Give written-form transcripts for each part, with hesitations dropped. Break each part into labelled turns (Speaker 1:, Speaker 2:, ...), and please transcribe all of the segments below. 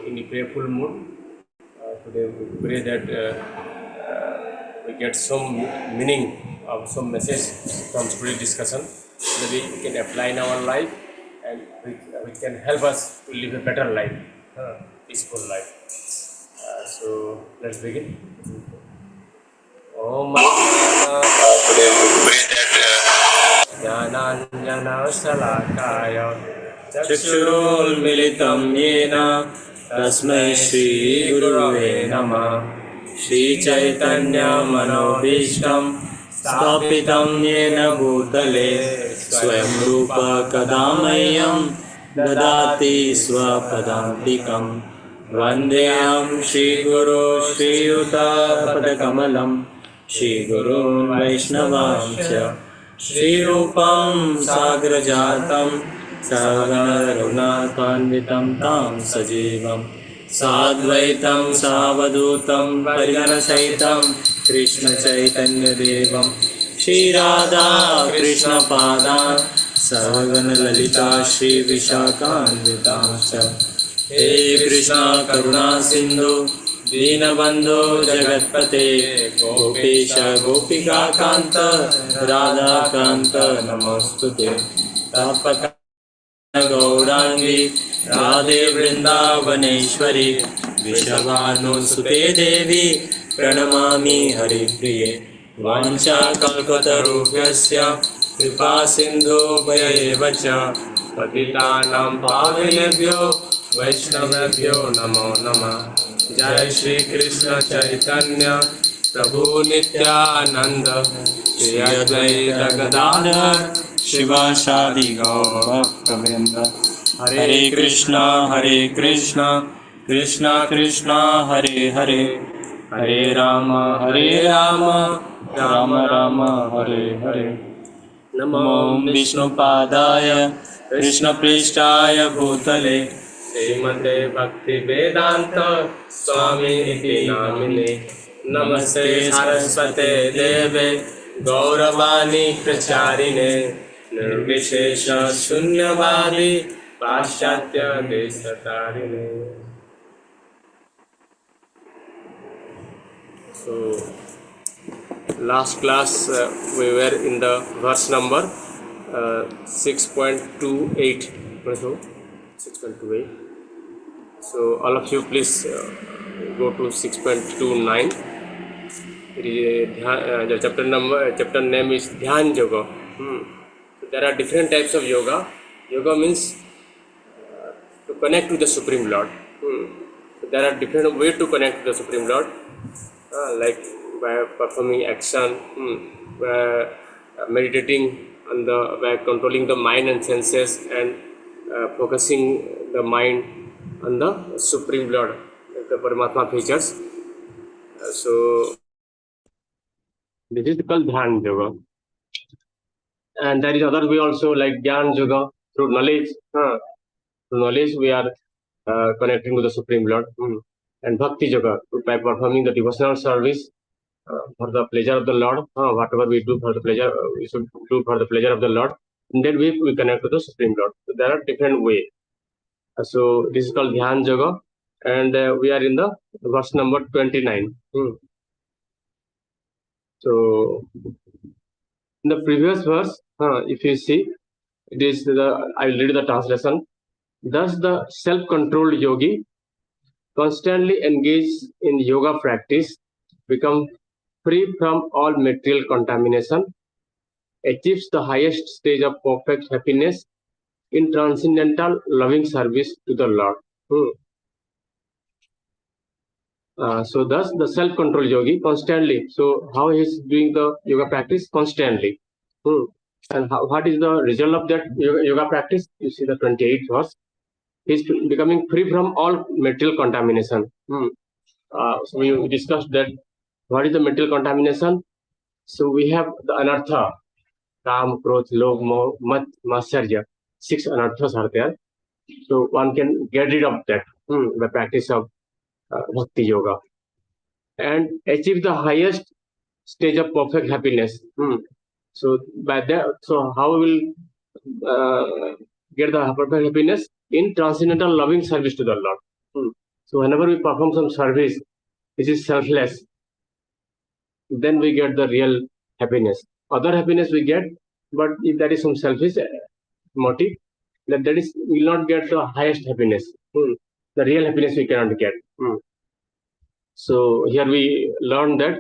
Speaker 1: in a prayerful mood. Today we pray that we get some meaning of some message from today's discussion that we can apply in our life and we can help us to live a better life, peaceful life. So let's begin. Om
Speaker 2: Today we pray that
Speaker 1: Jnananjana
Speaker 2: चक्षुरुन्मिलितं येन तस्मै श्रीगुरवे नमः श्रीचैतन्यमनोभीष्टं स्थापितं येन भूतले स्वयं रूप कदा मह्यं ददाति स्वपदान्तिकं वन्देऽहं श्रीगुरो श्रीयुतापदकमलं श्रीगुरुन् वैष्णवांश्च श्रीरूपं साग्रजातं सहगणरघुनाथान्वितं तं सजीवं साद्वैतं सावधूतं परिजनसहितं कृष्णचैतन्यदेवं श्रीराधा कृष्णपादान् सहगणललिता श्रीविशाखान्वितांश्च हे कृष्ण करुणा सिन्धु दीनबन्धो जगत्पते गोपेश गोपिकान्त राधाकान्त नमोऽस्तुते तापक गौरांगी राधे वृंदावनेश्वरी वृषभानुसुते देवी प्रणमामि हरिप्रिये वाञ्छाकल्पतरुभ्यस्य कृपा सिन्धुभ्य एव च पतितानां पावनेभ्यो वैष्णवेभ्यो नमो नमः। जय श्री कृष्ण चैतन्य प्रभु नित्यानंद श्री अद्वैत गदाधर शिवासादि गौरभक्तवृंद। हरे कृष्णा कृष्णा कृष्णा हरे हरे, हरे राम राम राम हरे हरे। नमो विष्णुपादाय कृष्णप्रेष्ठाय भूतले श्रीमते भक्ति वेदांत स्वामी इति नामिने। नमस्ते सरस्वते देवे गौरवाणी प्रचारिणे निर्विशेष शून्यवादी पाश्चात्य देशतारिणे। So last class we were in the verse number 6.28. So 6.28. So all of you please go to 6.29. The chapter name is Dhyan Yoga. So there are different types of yoga. Yoga means to connect to the Supreme Lord. So there are different ways to connect to the Supreme Lord, like by performing action, by meditating on by controlling the mind and senses, and focusing the mind on the Supreme Lord, the Paramatma features. So this is called Dhyan Yoga. And there is other way also, like Gyan Yoga, through knowledge. Through knowledge we are connecting to the Supreme Lord. And Bhakti Yoga, by performing the devotional service for the pleasure of the Lord. Whatever we do for the pleasure, we should do for the pleasure of the Lord. In that way we connect to the Supreme Lord. So there are different ways. So this is called Dhyan Yoga, and we are in the verse number 29. So in the previous verse, if you see, it is I will read the translation. Thus the self-controlled yogi, constantly engaged in yoga practice, become free from all material contamination, achieves the highest stage of perfect happiness in transcendental loving service to the Lord. So thus the self-control yogi constantly. So how he is doing the yoga practice? Constantly. And what is the result of that yoga practice? You see the 28th verse. He is becoming free from all material contamination. So we discussed that. What is the material contamination? So we have the anartha, Kam, Krodh, Lobh, Moh, Mat, Matsarya. 6 anarthas are there. So one can get rid of that by practice of Bhakti Yoga and achieve the highest stage of perfect happiness. So by that, so how we will get the perfect happiness? In transcendental loving service to the Lord. So whenever we perform some service which is selfless, then we get the real happiness. Other happiness we get, but if that is some selfish motive, that is will not get the highest happiness. The real happiness we cannot get. So here we learn that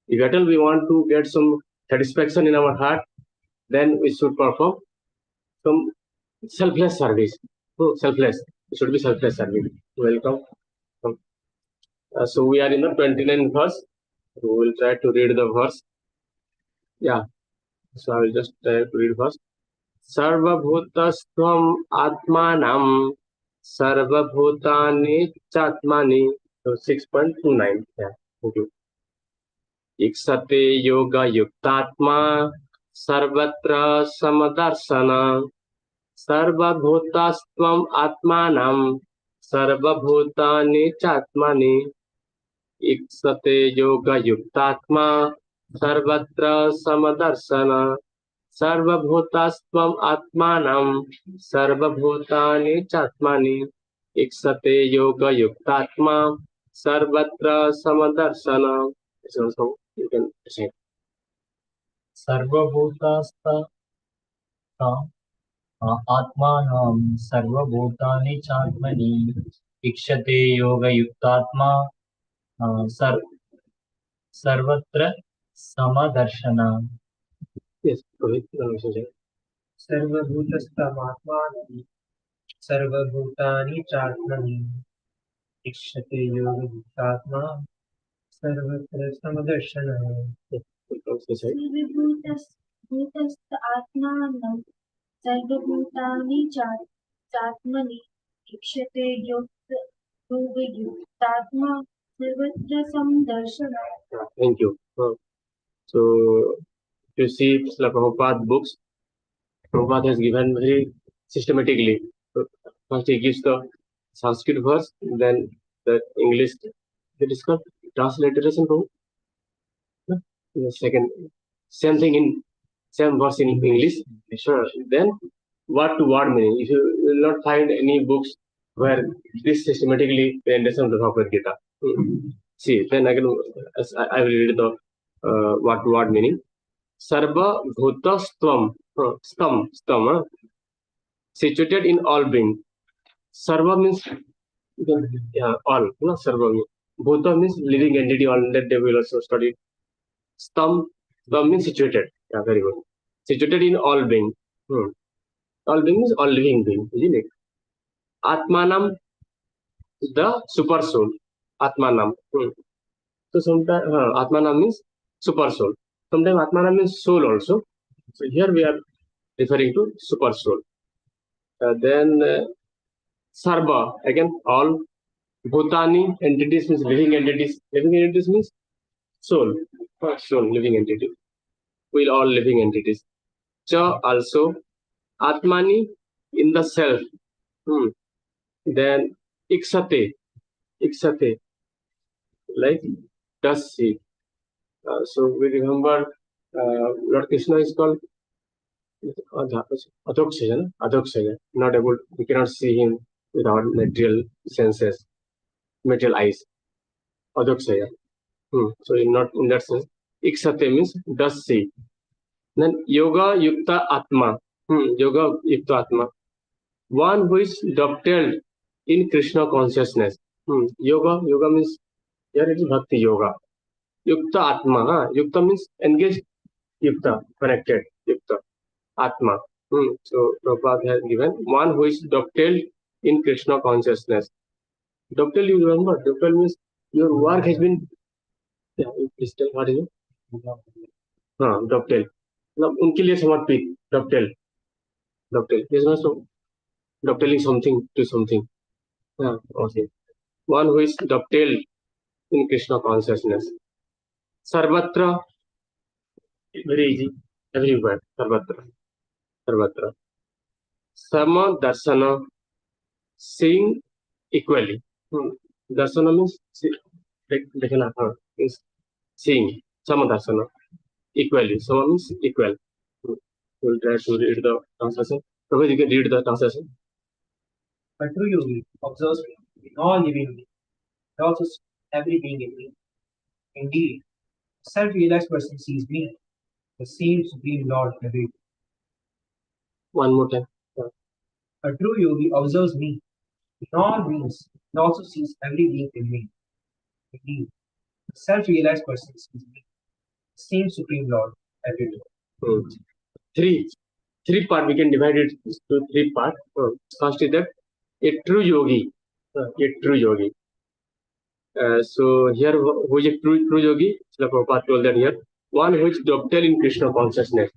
Speaker 2: if at all we want to get some satisfaction in our heart, then we should perform some selfless service. Selfless. It should be selfless service. Welcome. So we are in the 29th verse. We will try to read the verse. Yeah. So I will just try to read first. Sarvabhutasthvam atmanam sarvabhutani chatmani. So 6.29. Yeah. Thank you. Iksate yoga yuktatma sarvatra samadarshana sarvabhutastvam atmanam sarvabhutani chatmani iksate yoga yuktatma sarvatra samadarshana sarvabhutastvam atmanam sarvabhutani chatmani iksate yoga yuktatma sarvatra samadarshana. So you can say
Speaker 3: सर्वभूतास्ता आत्मानं सर्वभूतानि चात्मनि इक्षते योगयुक्तात्मा सर्वत्र समदर्शना.
Speaker 2: yes.
Speaker 4: सर्वभूतस्थमात्मानं सर्वभूतानि चात्मनि इक्षते योगयुक्तात्मा सर्वत्र समदर्शनः.
Speaker 5: सर्वभूतस्थ आत्मानं सर्वभूतानि चात्मनि इक्षते योगयुक्तात्मा सर्वत्र समदर्शनः.
Speaker 2: Thank you. So, you see, Srila Prabhupada books, Prabhupada has given very systematically. First, he gives the Sanskrit verse, then the English. It is called transliteration. The second, same thing in same verse in English. Sure. Then, word to word meaning. If you will not find any books where this systematically the understanding of the Bhagavad Gita. See, then again, I will read the word to word meaning. Sarva bhutastvam, stam, situated in all being. Sarva means all, no, sarva means. Bhuta means living entity, all that they will also study. Stam means situated. Yeah, very good. Situated in all being. All being means all living being, isn't it? Atmanam, the super soul. Atmanam. So sometimes Atmanam means super soul. Sometimes Atmanam means soul also. So here we are referring to super soul. Then Sarva, again all. Bhutani, entities means living entities. Living entities means soul. Soul, living entity. We all living entities. Cha also. Atmani, in the self. Then Iksate, like does see. So we remember Lord Krishna is called Adhokshaja, not able, we cannot see him with our material senses, material eyes. Adhokshaja. So not in that sense. Iksate means does see. Then Yoga Yukta Atma. Yoga Yukta Atma. One who is dovetailed in Krishna consciousness. Yoga means, here it is Bhakti Yoga. Yukta Atma. Yukta means engaged. Yukta, connected. Yukta. Atma. So Prabhupada has given one who is dovetailed in Krishna consciousness. Dovetail, you remember? Dovetail means your work has been. Yeah, please tell what is it? Dovetail. उनके लिए समर्पित. Dovetail. This is also dovetailing something to something. Okay. One who is dovetailed in Krishna consciousness. Sarvatra, very easy, everywhere. Sarvatra. Sama darsana, seeing equally. Darsana means means seeing. Sama darsana, equally. Sama means equal. We'll try to read the translation. Probably you can read the translation.
Speaker 4: A true yogi observes in all living beings and also sees every being in me. Indeed, a self-realized person sees me, the same Supreme Lord everywhere.
Speaker 2: One more time.
Speaker 4: A true yogi observes me in all beings and also sees every being in me. Indeed, a self-realized person sees me, the same Supreme Lord everywhere.
Speaker 2: Hmm. Three part we can divide it to three part. First is that a true yogi. A true yogi. So here, who is a true yogi? Srila Prabhupada told that here. One who is dovetail in Krishna consciousness.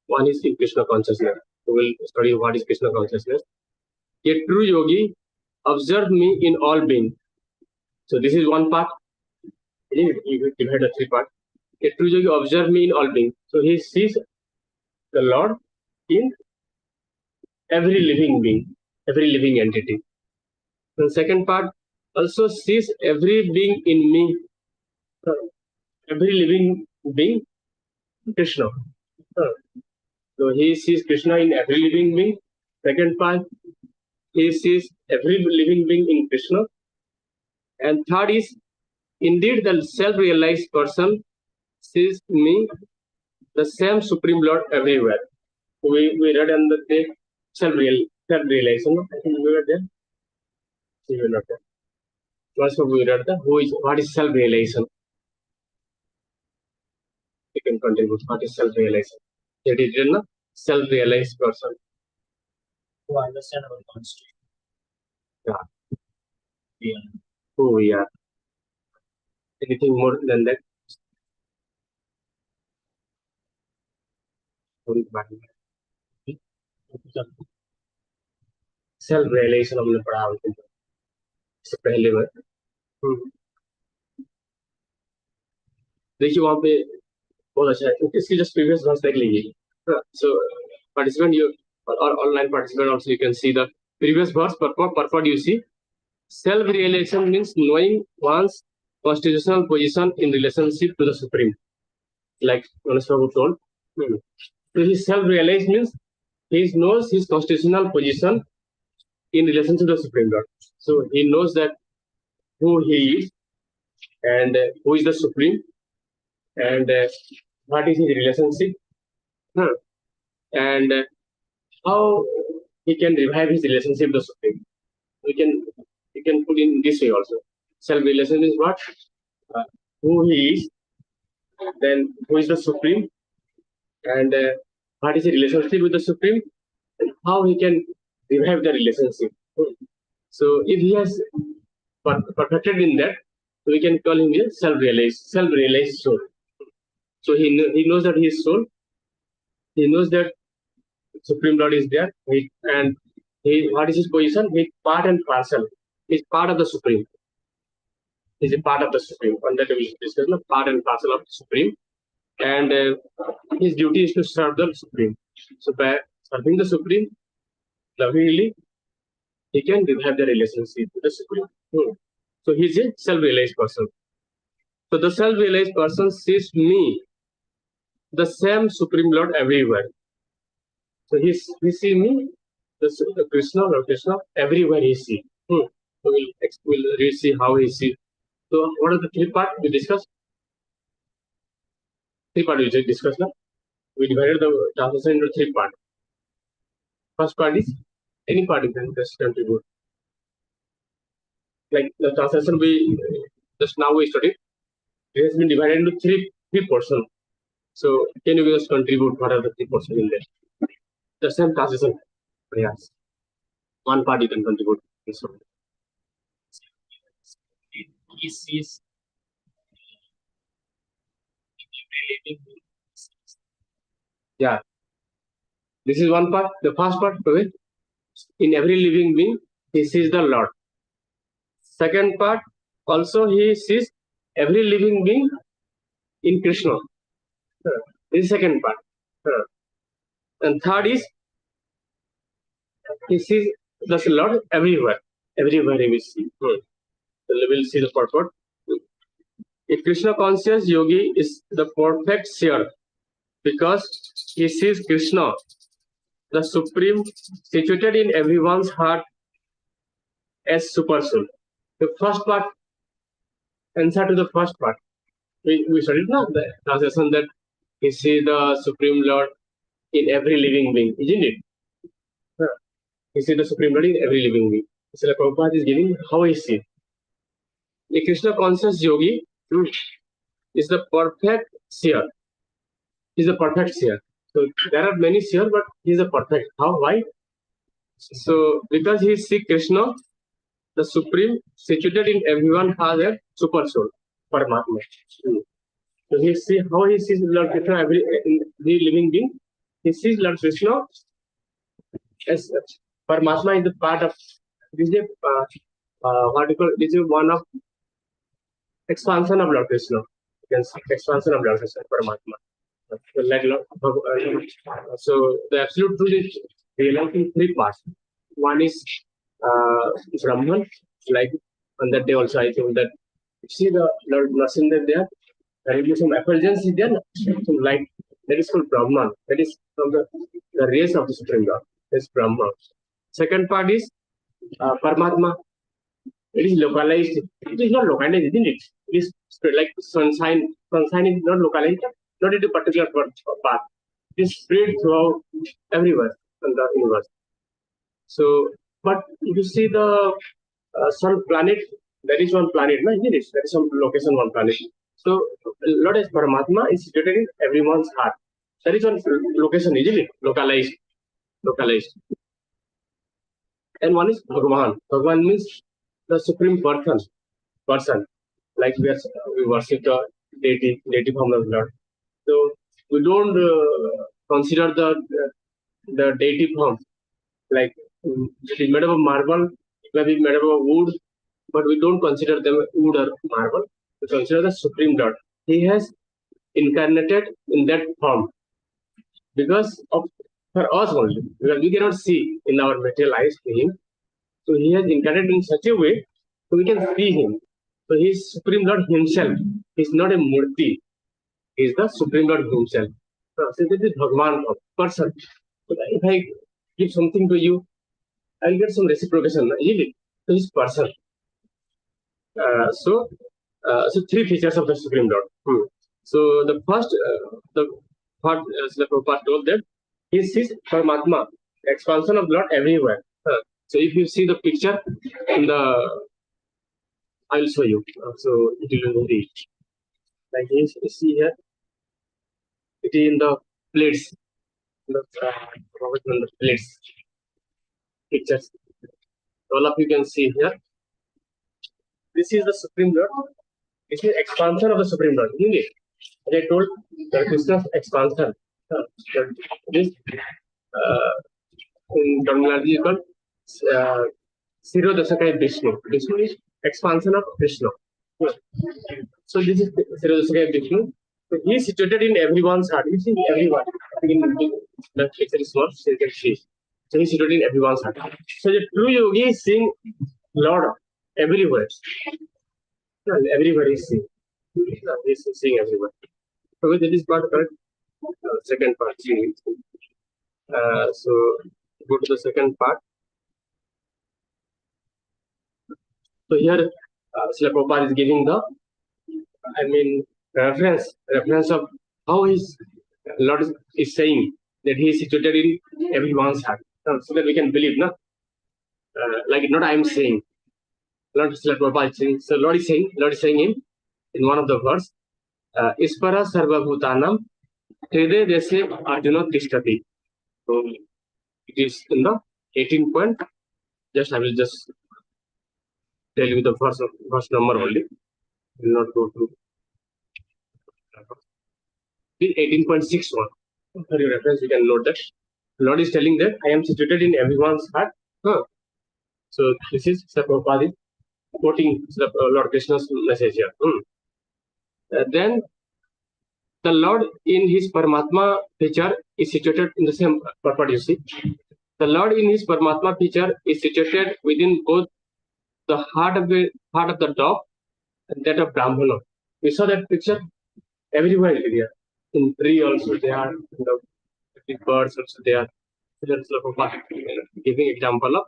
Speaker 2: One is in Krishna consciousness. We will study what is Krishna consciousness. A true yogi observe me in all being. So this is one part. You divide the three part. A true yogi observe me in all being. So he sees the Lord in every living being, every living entity. The second part also sees every being in me, every living being, Krishna. So he sees Krishna in every living being. Second part, he sees every living being in Krishna. And third is, indeed, the self-realized person sees me, the same Supreme Lord everywhere. We read on the day self-realization. I think we were there. We were not there. Also, we read the what is self-realization. You can contribute what is self-realization. It is a self-realized person.
Speaker 3: To understand our constitution.
Speaker 2: Yeah.
Speaker 3: Yeah.
Speaker 2: Who we are. Anything more than that? Self realisation हमने पढ़ा इससे पहले में देखिए वहां पे बहुत अच्छा है इसकी जस्ट प्रीवियस वर्स देख लीजिए सो पार्टिसिपेंट यू और online participant also you can see the previous verse purport you see self realization means knowing one's constitutional position in relationship to the supreme like Manas Prabhu told so he self realized means he knows his constitutional position in relation to the Supreme Lord. So he knows that who he is and who is the Supreme and what is his relationship and how he can revive his relationship with the Supreme. We can put in this way also. Self-relation is what? Who he is, then who is the Supreme and what is his relationship with the Supreme and how he can revive the relationship. So if he has perfected in that, we can call him a self-realized soul. So he knows that he is soul. He knows that Supreme Lord is there, and what is his position? He is part and parcel. He is part of the Supreme. He is a part of the Supreme. On that we discuss the part and parcel of the Supreme, and his duty is to serve the Supreme. So by serving the Supreme lovingly, he can revive the relationship with the Supreme. So he is a self-realized person. So the self-realized person sees me, the same Supreme Lord everywhere. So he sees me, the Krishna, Lord Krishna, everywhere he sees. So we'll see how he sees. So what are the three parts we discussed? Three parts we discussed now. We divided the translation into three parts. First part is any part you can just contribute. Like the translation we just now we studied, it has been divided into three portions. So can you just contribute what are the three portions in there? The same translation. Yes. One part you can contribute.
Speaker 3: He sees every living being.
Speaker 2: Yeah. This is one part. The first part, in every living being, he sees the Lord. Second part, also he sees every living being in Krishna. This is second part. And third is, he sees the Lord everywhere. Everywhere he will see. So we will see the purport. A Krishna conscious yogi is the perfect seer because he sees Krishna, the Supreme, situated in everyone's heart as super soul. The first part answer to the first part. We studied now the translation that he see the Supreme Lord in every living being, isn't it? Huh. He see the Supreme Lord in every living being. So Prabhupada is giving how he see. The Krishna conscious yogi is the perfect seer. He's a perfect seer. So there are many seer, but he's a perfect. How? Why? So because he see Krishna, the Supreme, situated in everyone has a super soul, Paramatma. So he see how he sees Lord Krishna in every living being. He sees Lord Krishna as Paramatma is the part of this is what you call this is one of expansion of Lord Krishna. You can see expansion of Lord Krishna, Paramatma. So the absolute truth is realized in three parts. One is Brahman, like on that day also I told that you see the Lord Narasimha there, there will be some effulgence is there, some light. That is called Brahman. That is from the rays of the Supreme Lord. That's Brahman. Second part is Paramatma. It is localized. It is not localized, isn't it? It is spread like sunshine. Sunshine is not localized, not into particular path. It is spread throughout everywhere in the universe. So, but you see the sun planet, there is one planet, no, isn't it? There is some location, one planet. So, Lord as Paramatma is situated in everyone's heart. There is one location, isn't it? Localized. Localized. And one is Bhagavan. Bhagavan means the supreme person. Like we worship the deity form of Lord. So we don't consider the deity form like it is made of marble, maybe made of wood, but we don't consider them wood or marble. We consider the Supreme Lord. He has incarnated in that form because of for us only, because we cannot see in our material eyes him. So he has incarnated in such a way so we can see him. So he is Supreme Lord himself. He is not a murti. He is the Supreme Lord himself. So this is Bhagavan, a person. So if I give something to you, I'll get some reciprocation, isn't it? To his person. So three features of the Supreme Lord. So the first, the what Srila Prabhupada told that he sees Paramatma, expansion of Lord everywhere. So if you see the picture in the, I will show you. So it will be like you see here. It is in the plates, the plates pictures. All of you can see here. This is the Supreme Lord. This is expansion of the Supreme Lord, isn't it? As I told, the Krishna's expansion. This in terminology called Siro Dasakai Vishnu. Vishnu is expansion of Krishna. So this is Siro Dasakai Vishnu. So he is situated in everyone's heart. You see everyone. The picture is not so you can see. So he is situated in everyone's heart. So the true yogi is seeing Lord everywhere. Everywhere is seeing. He is seeing everywhere. So that is part correct. Second part. So go to the second part. So here, Srila Prabhupada is giving the, reference of how his Lord is saying that he is situated in everyone's heart, so that we can believe, no? Like not I am saying, Lord Srila Prabhupada is saying. So Lord is saying in one of the verse, Ispara Sarva Bhutanam Hriday Dese Arjuna Tishtati. So it is in the 18 point. I will just tell you the verse number only. Will not go to 18.61. For your reference, you can note that Lord is telling that I am situated in everyone's heart. So this is Prabhupada quoting the Lord Krishna's message here. Then the Lord in his Paramatma feature is situated in the same purport, you see. The Lord in his Paramatma feature is situated within both the heart of the dog and that of Brahmana. We saw that picture everywhere here. In tree also they are, the birds also they are. That's giving example of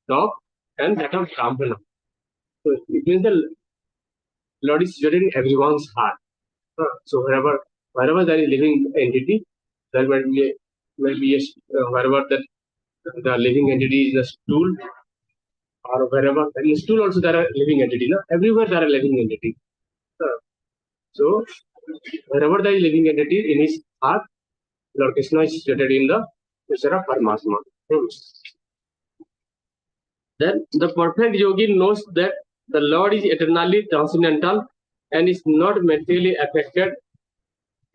Speaker 2: dog and that of Brahmana. So it means Lord is situated in everyone's heart. So wherever there is living entity, there might be wherever that the living entity is the stool, or wherever in the stool also there are living entity. No? Everywhere there are living entity. So wherever there is living entity in his heart, Lord Krishna is situated in the nature of Paramatma. Then the perfect yogi knows that the Lord is eternally transcendental and is not materially affected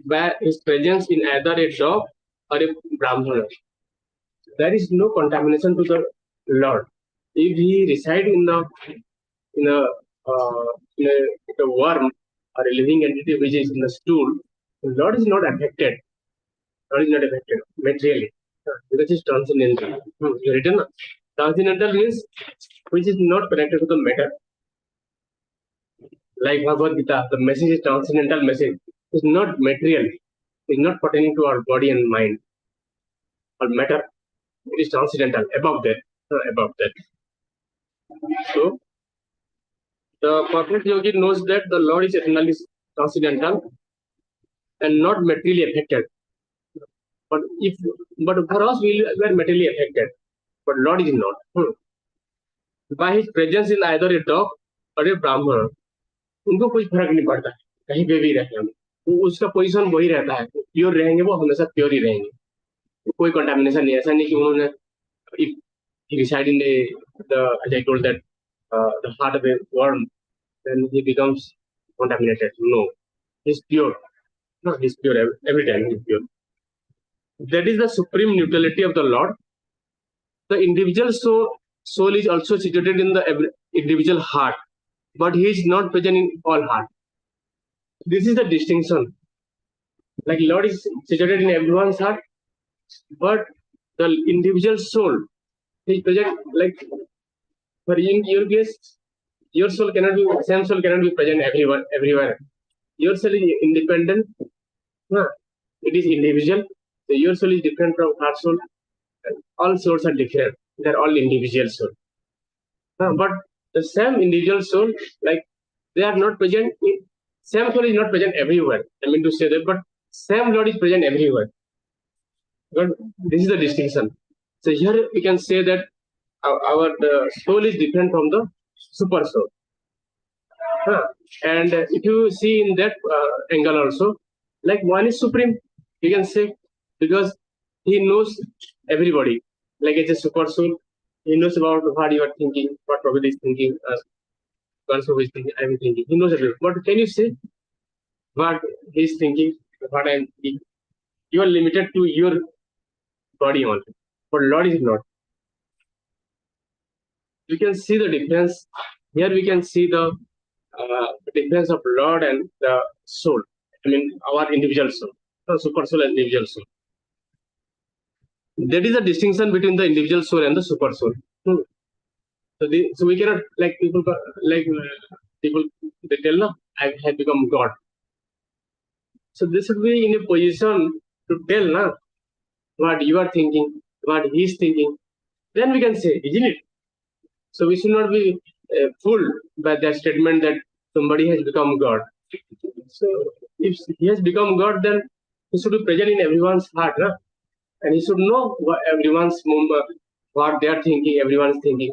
Speaker 2: by his presence in either a dog or a brahmana. There is no contamination to the Lord. If he reside in a, uh, in a worm or a living entity which is in the stool, the Lord is not affected. Lord is not affected materially because it's transcendental. Written transcendental means which is not connected to the matter. Like Bhagavad Gita, the message is transcendental message. It's not material. It's not pertaining to our body and mind or matter. It is transcendental, above that. Above that. So the perfect yogi knows that the Lord is eternally transcendental and not materially affected. But for us we are materially affected, but Lord is not. By his presence in either a dog or a brahman, उनको कोई फर्क नहीं पड़ता है कहीं पे भी रहे हम, वो उसका पोजीशन वही रहता है, प्योर रहेंगे वो हमेशा प्योर ही रहेंगे, कोई कंटामिनेशन नहीं, ऐसा नहीं कि उन्होंने if he reside in the as I told that the heart of a worm, then he becomes contaminated. No, he's pure. No, he's pure every time. He's pure. That is the supreme neutrality of the Lord. The individual soul is also situated in the individual heart, but he is not present in all heart. This is the distinction. Like Lord is situated in everyone's heart, but the individual soul is present. Like for in your case, your soul cannot be same soul cannot be present everywhere. Your soul is independent. It is individual. So your soul is different from our soul. All souls are different. They're all individual soul. But the same individual soul, like they are not present. Same soul is not present everywhere. I mean to say that, but same Lord is present everywhere. But this is the distinction. So here we can say that our soul is different from the super soul. And if you see in that angle also, like one is supreme, you can say, because he knows everybody. Like it's a super soul, he knows about what you are thinking, what Prabhupada is thinking, Gansova is thinking, I am thinking. He knows everything. But can you say what he is thinking, what I am thinking? You are limited to your body only, but Lord is not. You can see the difference. Here we can see the difference of Lord and the soul. I mean, our individual soul, the super soul and individual soul. That is the distinction between the individual soul and the super soul. So we cannot like people they tell no, I have become God. So this should be in a position to tell na what you are thinking, what he is thinking. Then we can say, isn't it? So we should not be fooled by that statement that somebody has become God. So if he has become God, then he should be present in everyone's heart, na? And he should know what everyone's what they are thinking, everyone's thinking.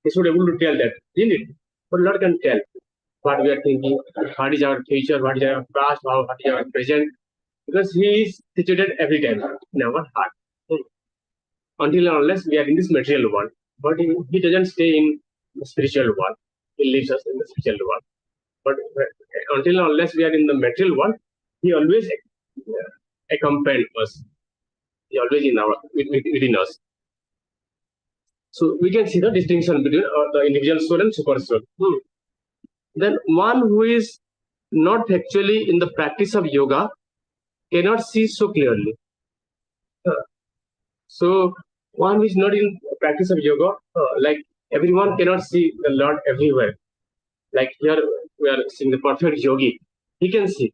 Speaker 2: He should be able to tell that, isn't it? But Lord can tell what we are thinking, what is our future, what is our past, what is our present, because he is situated every time in our heart. Until and unless we are in this material world. But he doesn't stay in the spiritual world. He leaves us in the spiritual world. But until and unless we are in the material world, he always accompanies us. He always within us. So we can see the distinction between the individual soul and super soul. Then one who is not actually in the practice of yoga cannot see so clearly. So one who is not in practice of yoga, like everyone cannot see the Lord everywhere. Like here we are seeing the perfect yogi. He can see.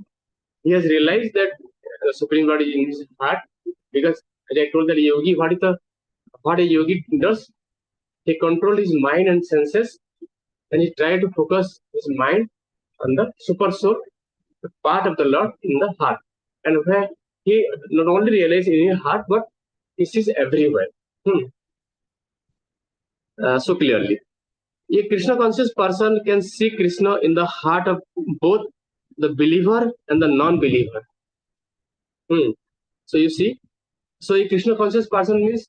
Speaker 2: He has realized that the Supreme Lord is in his heart, because as I told that yogi, what a yogi does, he controls his mind and senses, and he tries to focus his mind and the super soul, the part of the Lord in the heart, and where he not only realizes in his heart, but he sees everywhere. So clearly. A Krishna conscious person can see Krishna in the heart of both the believer and the non-believer. So you see, so a Krishna conscious person means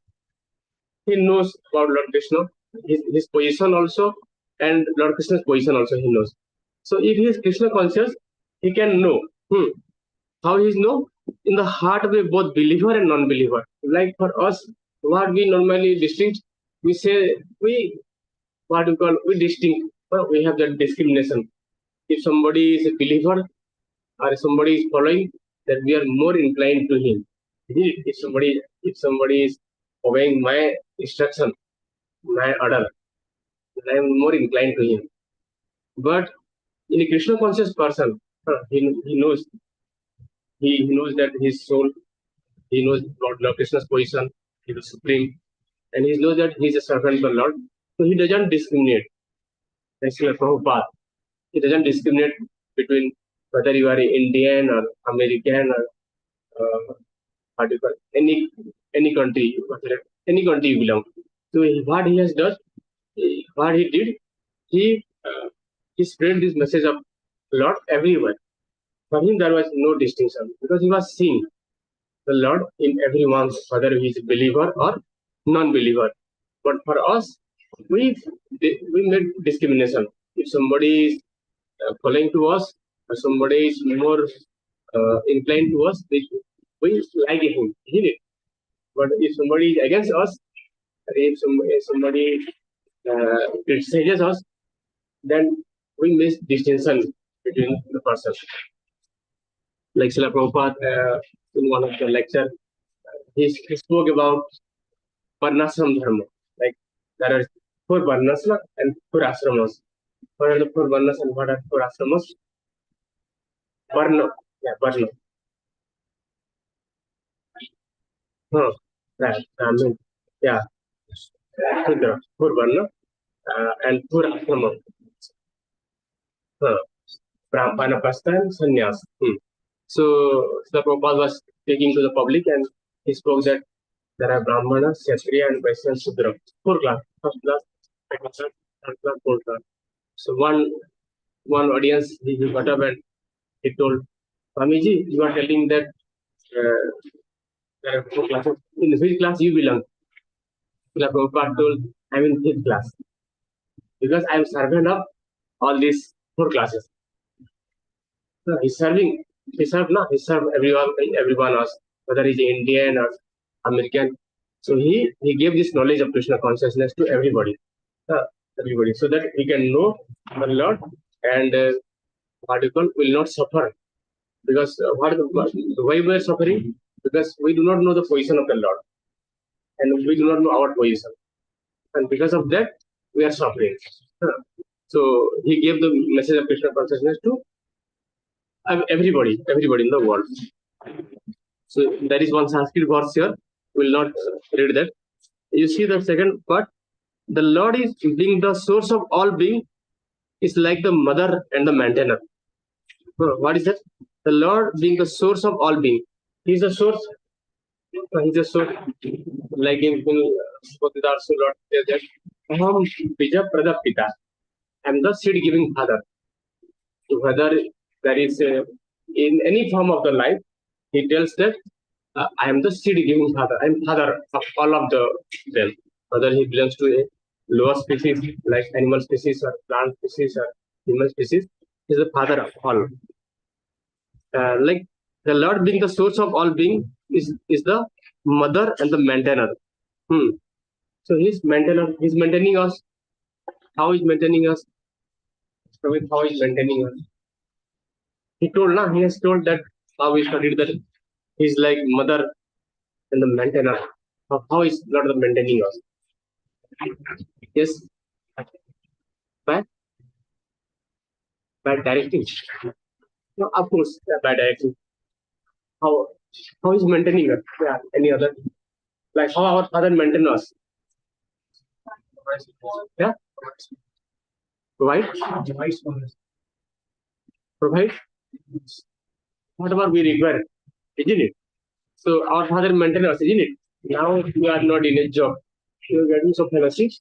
Speaker 2: he knows about Lord Krishna, his position also, and Lord Krishna's position also he knows. So if he is Krishna conscious, he can know. How he is know? In the heart of a both believer and non-believer. Like for us, what we normally distinct, we say what we call we distinct. We have that discrimination. If somebody is a believer or somebody is following, then we are more inclined to him. If somebody is obeying my instruction, my order, then I am more inclined to him. But in a Krishna conscious person, he knows he knows that his soul, he knows Lord Krishna's position, he is supreme, and he knows that he is a servant of the Lord. So he doesn't discriminate. Like Srila Prabhupada, he doesn't discriminate between whether you are Indian or American or what do you call any country, any country you belong. So what he has done, what he did, he spread this message of Lord everywhere. For him, there was no distinction because he was seeing the Lord in everyone, whether he is a believer or non-believer. But for us, we made discrimination. If somebody is following to us, or somebody is more inclined to us, we like him, isn't it? But if somebody is against us, if somebody criticizes us, then we miss distinction between the person. Like Srila Prabhupada, in one of the lecture, he spoke about Varnashram Dharma. Like there are 4 Varnashram and 4 ashramas. What are the 4 Varnas and what are 4 ashramas? Varna. Yeah, Varna. Right. Yeah. Shudra. 4 Varna and 4 ashrama. Vanaprastha and Sannyas. So the Prabhupada was speaking to the public and he spoke that there are Brahmana, Kshatriya and Vaishya and Shudra. 4 class. First class, second class, third class, fourth class. So one audience he got up and he told, Swamiji, you are telling that there are 4 classes. In which class you belong? The Prabhupada told, I'm in 5th class. Because I'm servant of all these 4 classes. So he's serving. He served everyone else, whether he's Indian or American. So he gave this knowledge of Krishna consciousness to everybody. Everybody. So that he can know the Lord and what you call will not suffer. Because why we are suffering? Because we do not know the position of the Lord. And we do not know our position. And because of that, we are suffering. So he gave the message of Krishna consciousness to everybody in the world. So there is one Sanskrit verse here. Will not read that. You see the second part. The Lord is being the source of all being. Is like the mother and the maintainer. What is that? The Lord being the source of all being. He is the source. He's the source. Like in Bodhidarsu Lord says that Aham Bija Pradapita. I am the seed giving father. So whether there is in any form of the life, he tells that I am the seed giving father. I am father of all of them. Whether he belongs to a lower species like animal species or plant species or human species, he is the father of all. Like the Lord being the source of all being is the mother and the maintainer. So he's maintaining us. How is maintaining us? How is maintaining us? He has told that how we studied that he's like mother and the maintainer. How is Lord the maintaining us? Yes. By directing. No, of course, by directing. How is maintaining us? Yeah, any other? Like how our father maintain us? Yeah. Right? provide whatever we require, isn't it? So our father maintains us, isn't it? Now you are not in a job, you are getting some fellowship,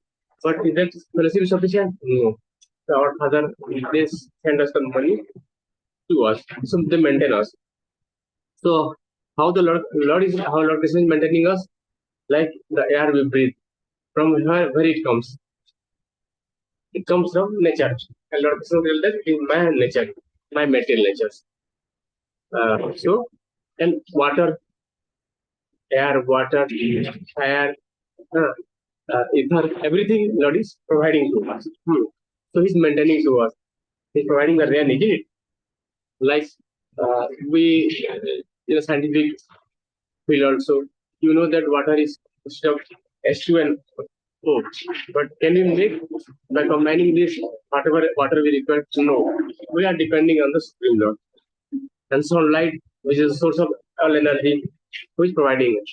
Speaker 2: but is that fellowship sufficient? No. So our father, they send us the money to us, so they maintain us. So how the Lord is maintaining us? Like the air we breathe, from where it comes? It comes from nature. And Lord Krishna tells that it is my nature, my material nature. So, and water, air, water, fire, ether, everything Lord is providing to us. So He's maintaining to us. He's providing the rain, isn't it? Like we, in a scientific field also, you know that water is instead of H2 and O. But can we make, by combining this, whatever water we require? No. We are depending on the Supreme Lord. And sunlight, which is the source of all energy, who is providing it?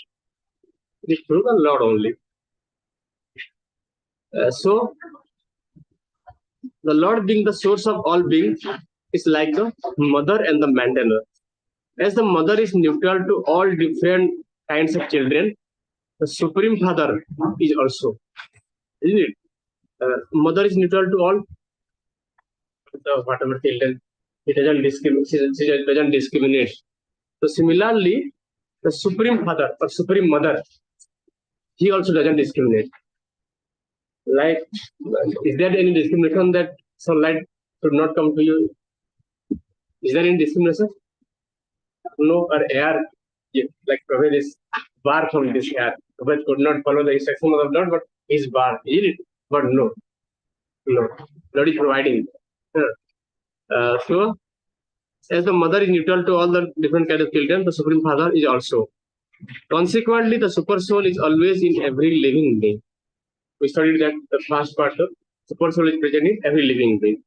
Speaker 2: It is through the Lord only. So, the Lord being the source of all beings is like the mother and the maintainer. As the mother is neutral to all different kinds of children, the Supreme Father is also. Isn't it? Mother is neutral to all the whatever children. It doesn't discriminate. She doesn't discriminate. So similarly, the Supreme Father or Supreme Mother, he also doesn't discriminate. Like, is there any discrimination that sunlight should not come to you? Is there any discrimination? No, or air, like Prabhupada is bar from this air. Prabhupada could not follow the instruction of the Lord, but he's bar, isn't it? But no, Lord is providing. So, as the mother is neutral to all the different kinds of children, the Supreme Father is also. Consequently, the Super Soul is always in every living being. We studied that the first part of Super Soul is present in every living being.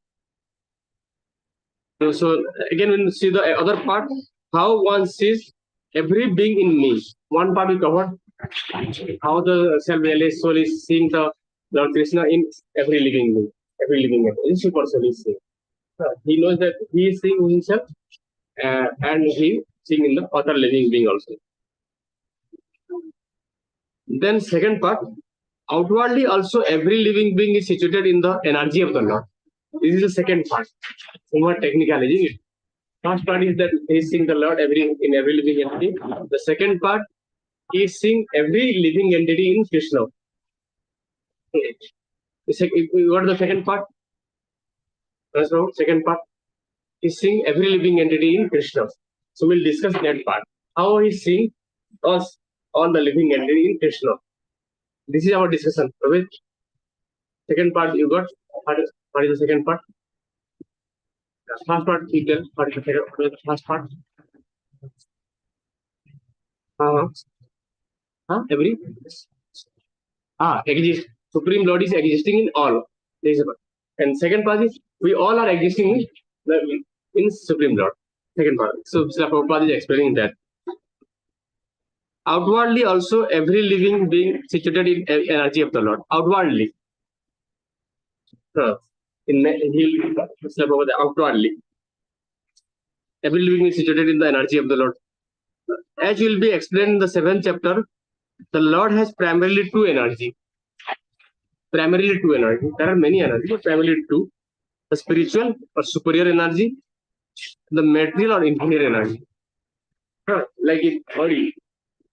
Speaker 2: So again, when you see the other part, how one sees every being in me. One part we covered, how the self-realized soul is seeing the Lord Krishna in every living being, every living being. Super Soul is seeing. He knows that he is seeing himself, and he is seeing in the other living being also. Then second part, outwardly also every living being is situated in the energy of the Lord. This is the second part. More technical, isn't it? First part is that he is seeing the Lord in every living entity. The second part, he is seeing every living entity in Krishna. What is the second part? Second part is seeing every living entity in Krishna. So we'll discuss that part. How he is seeing us, all the living entity in Krishna. This is our discussion. With second part you got. What is the second part? The first part you tell. What is the first part? Every exist. Supreme Lord is existing in all. And second part is we all are existing in Supreme Lord. Second part. So Srila Prabhupada is explaining that. Outwardly also every living being situated in energy of the Lord. Outwardly. Outwardly. Every living is situated in the energy of the Lord. As will be explained in the 7th chapter, the Lord has primarily two energy. Primarily two energy. There are many energies, but primarily two. The spiritual or superior energy, the material or inferior energy. Like in body.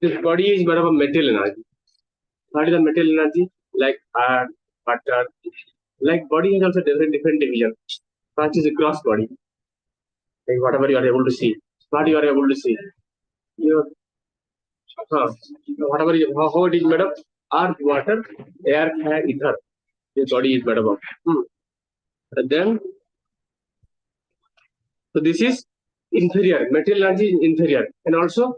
Speaker 2: This body is but of a material energy. What is the material energy? Like earth, water. Like body has also different division. First is a gross body. Like whatever you are able to see. What you are able to see. Whatever how it is made of, earth, water, air, fire, ether. This body is made of. And then, so this is inferior. Material energy is inferior. And also,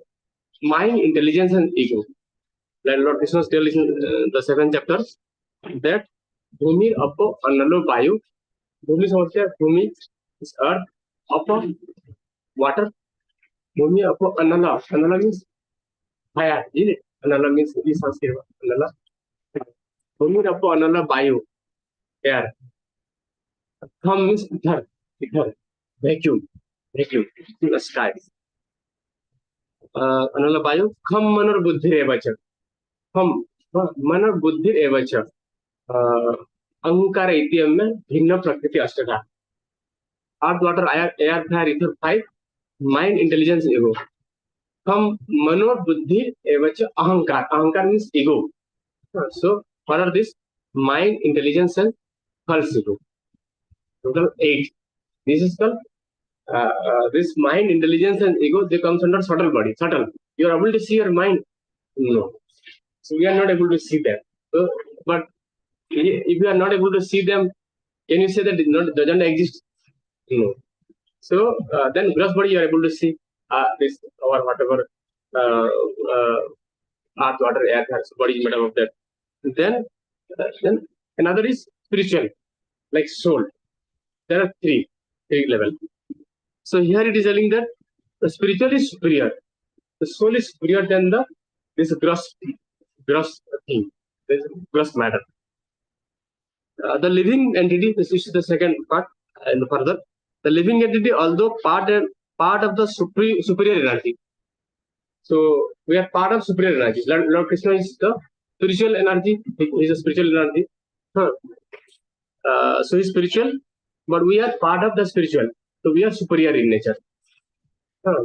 Speaker 2: mind, intelligence, and ego. Like Lord Krishna tells in the 7th chapter that Bhumi, Apo, Annalo, Vayu. Bhumi Bhumi is earth, Apo, water. Bhumi, Apo, Annala. Annala means fire. Isn't it? Annala means Sanskrit. Annala. Bhumi, Apo, Annala, Vayu. Air. Tham means ether. Vacuum. vacuum in the sky. Another bio, kham manor buddhi evacha. Kham manor buddhi evacha. अहंकार एटीएम में भिन्न प्रकृति अष्टधा earth water air fire ether five mind intelligence ego हम मनोबुद्धि एवं अहंकार अहंकार means ego so what are this mind intelligence and false ego total 8 this is called this mind intelligence and ego they comes under subtle body subtle you are able to see your mind no so we are not able to see that so but if you are not able to see them, can you say that it doesn't exist? No. So then gross body you are able to see this or whatever earth, water, air, body is made up of that. Then another is spiritual, like soul. There are three level. So here it is telling that the spiritual is superior, the soul is superior than this gross thing, this gross matter. The living entity, this is the second part, and further, the living entity, although part of the superior energy. So we are part of superior energy. Lord Krishna is the spiritual energy. He is a spiritual energy. So he's spiritual, but we are part of the spiritual. So we are superior in nature.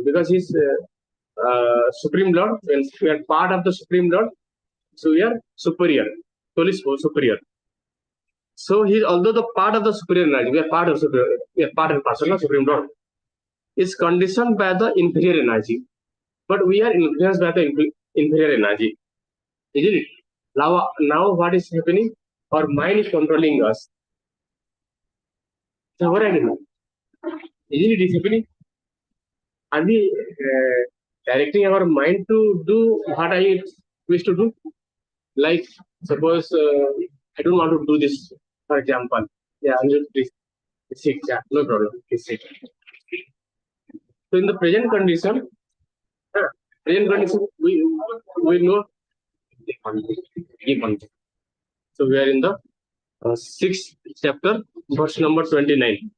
Speaker 2: Because he's Supreme Lord, and we are part of the Supreme Lord. So we are superior. Soul is superior. So he, although the part of the superior energy, we are part of and parcel of Supreme Lord, is conditioned by the inferior energy, but we are influenced by the inferior energy, isn't it? Now what is happening? Our mind is controlling us. So what I do? Isn't it happening? Are we directing our mind to do what I wish to do? Like suppose I don't want to do this. For example, yeah, please sit. Yeah, no problem. Please sit. So in the present condition, we know. So we are in the 6th chapter, verse number 29.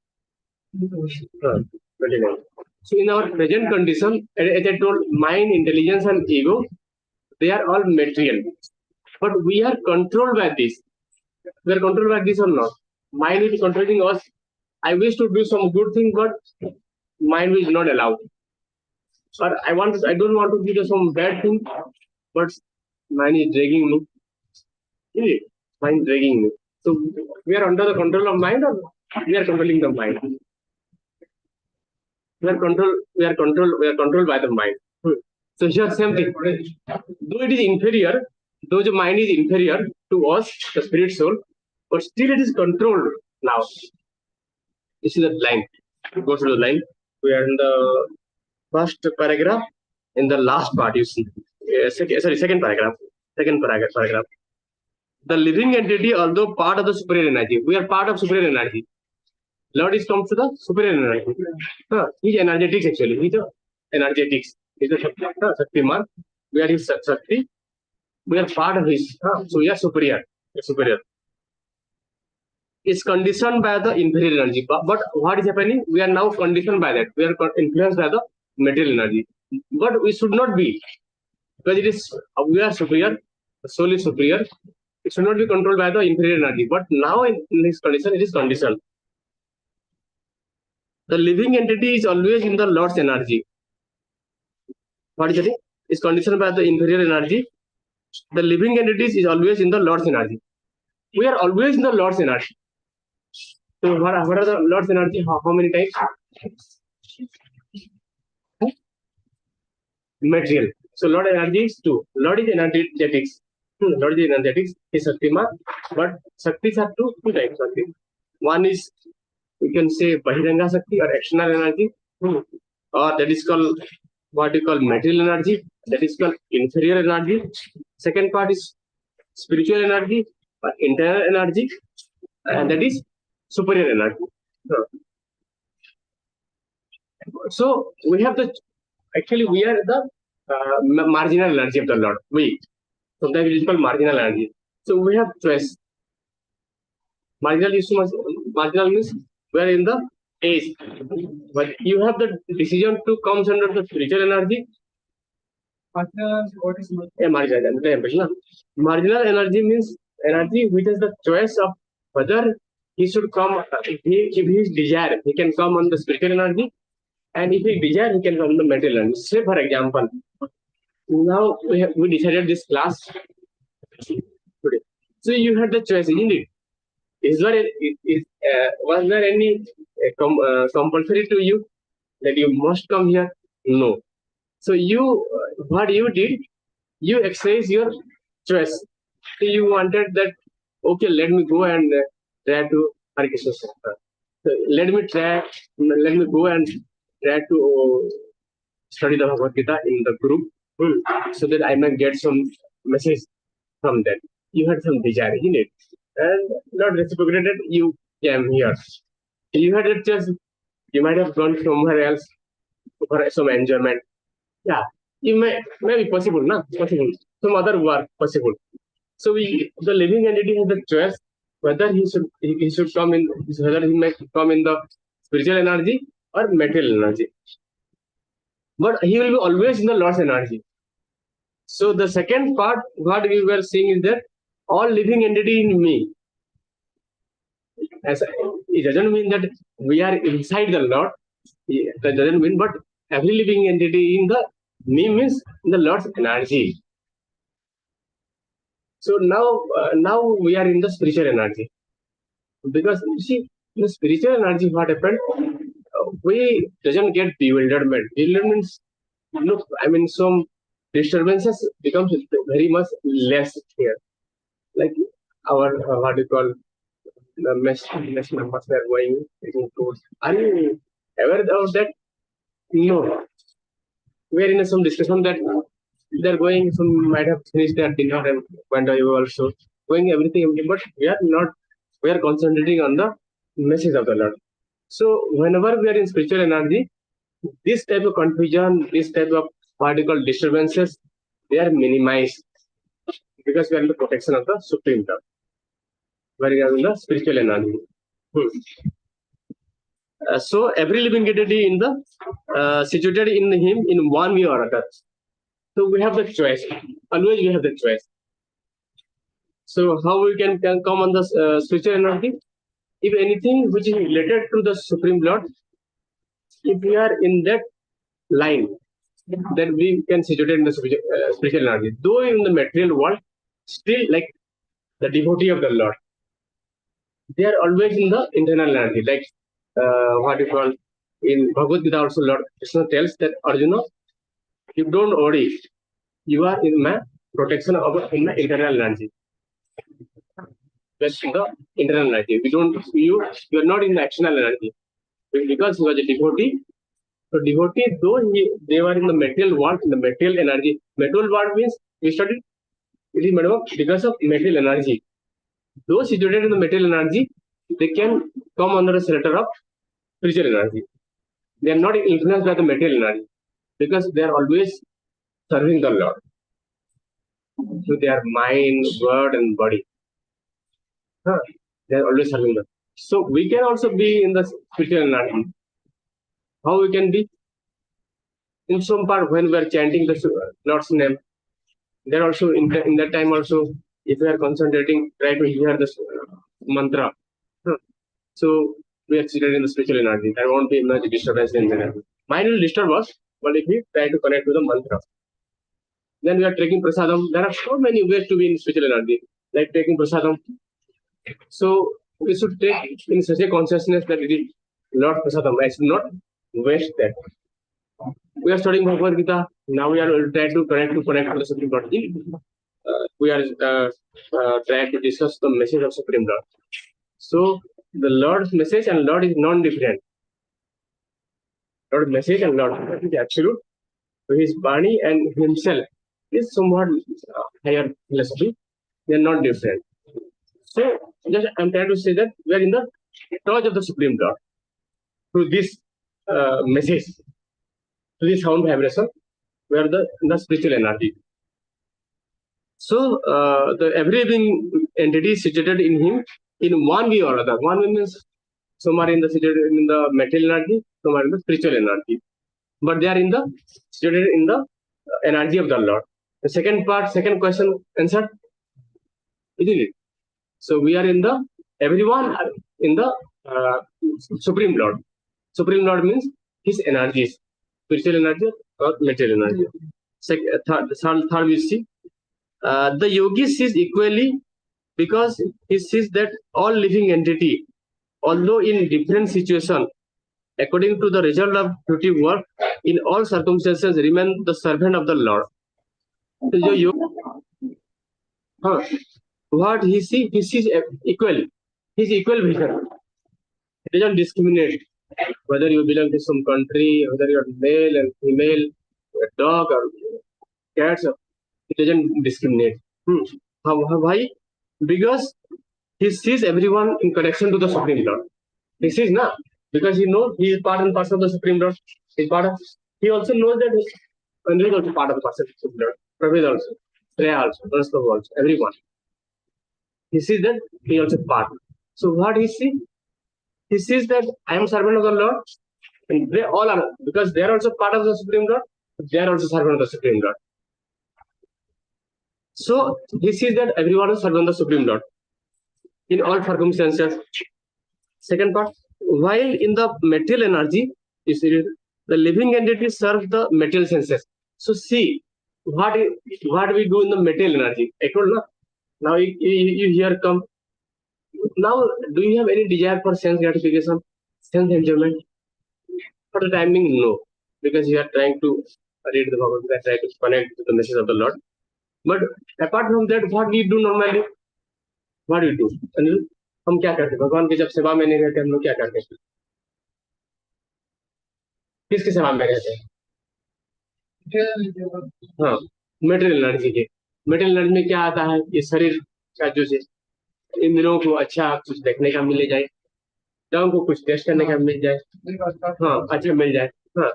Speaker 2: 29. So in our present condition, as I told, mind, intelligence, and ego, they are all material, but we are controlled by this. We are controlled by this or not? Mind is controlling us. I wish to do some good thing, but mind is not allowed. Or I don't want to do some bad thing, but mind is dragging me. Mind dragging me. So we are under the control of mind, or we are controlling the mind. We are controlled by the mind. So here same thing. Though it is inferior, though the mind is inferior to us, the spirit soul, but still it is controlled now. This is the line. Go to the line. We are in the first paragraph. In the last part, you see. Second paragraph. The living entity, although part of the superior energy, we are part of superior energy. Lord is comes to the superior energy. He's energetics actually. He's the energetics. He's the Shaktiman. We are his Shakti. We are part of his. So we are superior. Is conditioned by the inferior energy. But what is happening? We are now conditioned by that. We are influenced by the material energy. But we should not be. Because we are superior. The soul is superior. It should not be controlled by the inferior energy. But now in this condition, it is conditioned. The living entity is always in the Lord's energy. What is it? Is conditioned by the inferior energy. The living entity is always in the Lord's energy. We are always in the Lord's energy. So what are the Lord's energy? How many types? Material. So Lord energy is 2. Lord is energetics. Lord is energetics. Is Shaktiman. But Shaktis are two types. One is, we can say, Bahiranga Shakti or external energy. Or that is called what you call material energy. That is called inferior energy. Second part is spiritual energy or internal energy. And that is superior energy. So we have we are the marginal energy of the Lord. Sometimes it is called marginal energy. So we have choice. Marginal means we are in the is, but you have the decision to comes under the spiritual energy.
Speaker 4: What is
Speaker 2: Marginal energy means energy which has the choice of whether he should come, if he is desire, he can come on the spiritual energy, and if he desire, he can come on the material energy. Say, for example, now we decided this class today. So you had the choice, isn't it? Was there any compulsory to you that you must come here? No. So what you did, you exercise your choice. So you wanted that, okay, let me go and try to Hare Krishna. So let me go and try to study the Bhagavad Gita in the group, so that I may get some message from that. You had some desire in it, and not reciprocated, you came here. You had a choice. You might have gone somewhere else for some enjoyment. Yeah, it may be possible, no? Possible. Some other work possible. So the living entity has the choice whether he should come in, whether he may come in the spiritual energy or material energy. But he will be always in the Lord's energy. So the second part, what we were seeing is that all living entity in me. It doesn't mean that we are inside the Lord. That doesn't mean, but every living entity in the me means in the Lord's energy. So now we are in the spiritual energy, because you see, in the spiritual energy, what happened? We doesn't get bewilderment. Bewilderment, some disturbances becomes very much less here. Like our what do you call the mesh members were going taking tours. Are you aware of that? No. We are in some discussion that they're going, some might have finished their dinner and went away also, going everything, but we are not, we are concentrating on the message of the Lord. So whenever we are in spiritual energy, this type of confusion, this type of particle disturbances, they are minimized, because we are in the protection of the Supreme Lord. We are in the spiritual energy. So every living entity in the situated in him in one way or other. So we have the choice. Always we have the choice. So how we can come on the spiritual energy? If anything which is related to the Supreme Lord, if we are in that line, then we can situate in the spiritual energy. Though in the material world, still like the devotee of the Lord, they are always in the internal energy. Like what you call in Bhagavad Gita also, Lord Krishna tells that Arjuna, you don't worry, you are in my protection of in the internal energy. Just in the internal energy. You are not in the external energy. Because he was a devotee. So devotee, though they were in the material world, in the material energy. Material world means we studied it is because of material energy. Those situated in the material energy, they can come under the shelter of spiritual energy. They are not influenced by the material energy, because they are always serving the Lord through their mind, word, and body. They are always serving them. So we can also be in the spiritual energy. How we can be? In some part when we are chanting the Lord's name, then also in that time also, if we are concentrating, try to hear the mantra. So we are seated in the spiritual energy. There won't be much disturbance in the energy. Mind will disturb us, but if we try to connect to the mantra, then we are taking prasadam. There are so many ways to be in spiritual energy, like taking prasadam. So we should take in such a consciousness that it is Lord prasadam. I should not waste that. We are studying Bhagavad Gita. Now we are trying to connect to the Supreme Lord. We are trying to discuss the message of Supreme Lord. So the Lord's message and Lord is non-different. Lord's message and Lord is absolute. So his body and himself is somewhat higher philosophy. They are not different. So just I'm trying to say that we are in the touch of the Supreme Lord through this message, through this sound vibration. We are in the spiritual energy. So the every living entity is situated in him in one way or other. One way means some are in the situated in the material energy, some are in the spiritual energy, but they are in the situated in the energy of the Lord. The second part, second question answered, isn't it? So we are in the everyone are in the Supreme Lord. Supreme Lord means his energies, spiritual energy or material energy. Third we see the yogi sees equally because he sees that all living entity, although in different situation, according to the result of duty work, in all circumstances remain the servant of the Lord. So what he sees equally. His equal vision. He doesn't discriminate whether you belong to some country, whether you're male and female, a dog or cats. He doesn't discriminate. Why? Because he sees everyone in connection to the Supreme Lord. He sees now because he knows he is part and parcel of the Supreme Lord. He also knows that Andrew is also part of the parcel of the Supreme Lord. Prabhu also, Shreya also, Namaskar also, everyone. He sees that he also part. So what he sees? He sees that I am servant of the Lord, and they all are because they are also part of the Supreme Lord. They are also servant of the Supreme Lord. So he sees that everyone is servant of the Supreme Lord in all circumstances. Second part, while in the material energy, you see, the living entity serves the material senses. So see what we do in the material energy. I told no. Now you here come. Now, do you have any desire for sense gratification, sense enjoyment? For the time being, no, because you are trying to read the Bhagavad Gita, try to connect to the message of the Lord. But apart from that, what we do normally? What do we do? Anil, हम क्या करते हैं? भगवान की जब सेवा में नहीं रहते हम लोग क्या करते हैं? किसकी सेवा में रहते हैं? हाँ, मेटेरियल एनर्जी के. मेटेरियल एनर्जी में क्या आता है? ये शरीर का जो है इंद्रियों को अच्छा कुछ देखने का मिल जाए, टांग को कुछ टेस्ट करने का मिल जाए, हाँ अच्छा मिल जाए, हाँ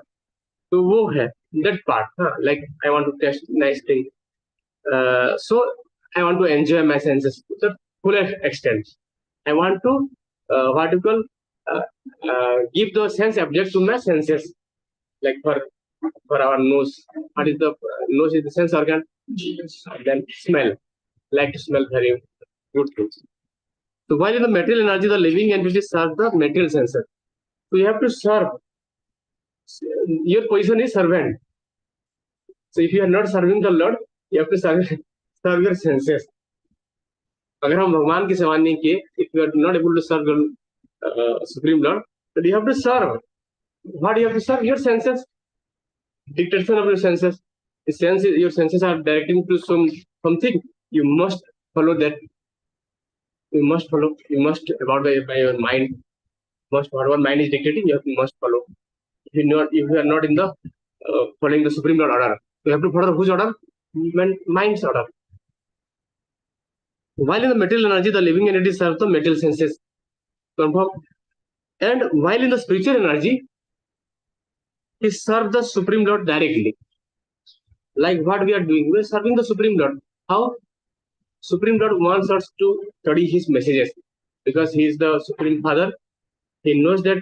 Speaker 2: तो वो है that part, हाँ like I want to test nice thing, so I want to enjoy my senses to the fullest extent. I want to what you call give the sense object to my senses, like for our nose, what is the nose is the sense organ, then smell, like to smell very good things. So while in the material energy, the living entity serves the material sensor. So you have to serve. Your position is servant. So if you are not serving the Lord, you have to serve your senses. अगर हम भगवान की सेवा नहीं किए, if you are not able to serve the Supreme Lord, then you have to serve. What you have to serve? Your senses. Dictation of your senses. Your senses are directing to something. You must follow that. You must follow. You must about by your mind. Must whatever mind is dictating, you must follow. If you are not in the following the Supreme Lord order, you have to follow whose order? Mind's order. While in the material energy, the living entity serves the material senses. Confirm. And while in the spiritual energy, he serves the Supreme Lord directly. Like what we are doing, we are serving the Supreme Lord. How? Supreme Lord wants us to study his messages because he is the Supreme Father. He knows that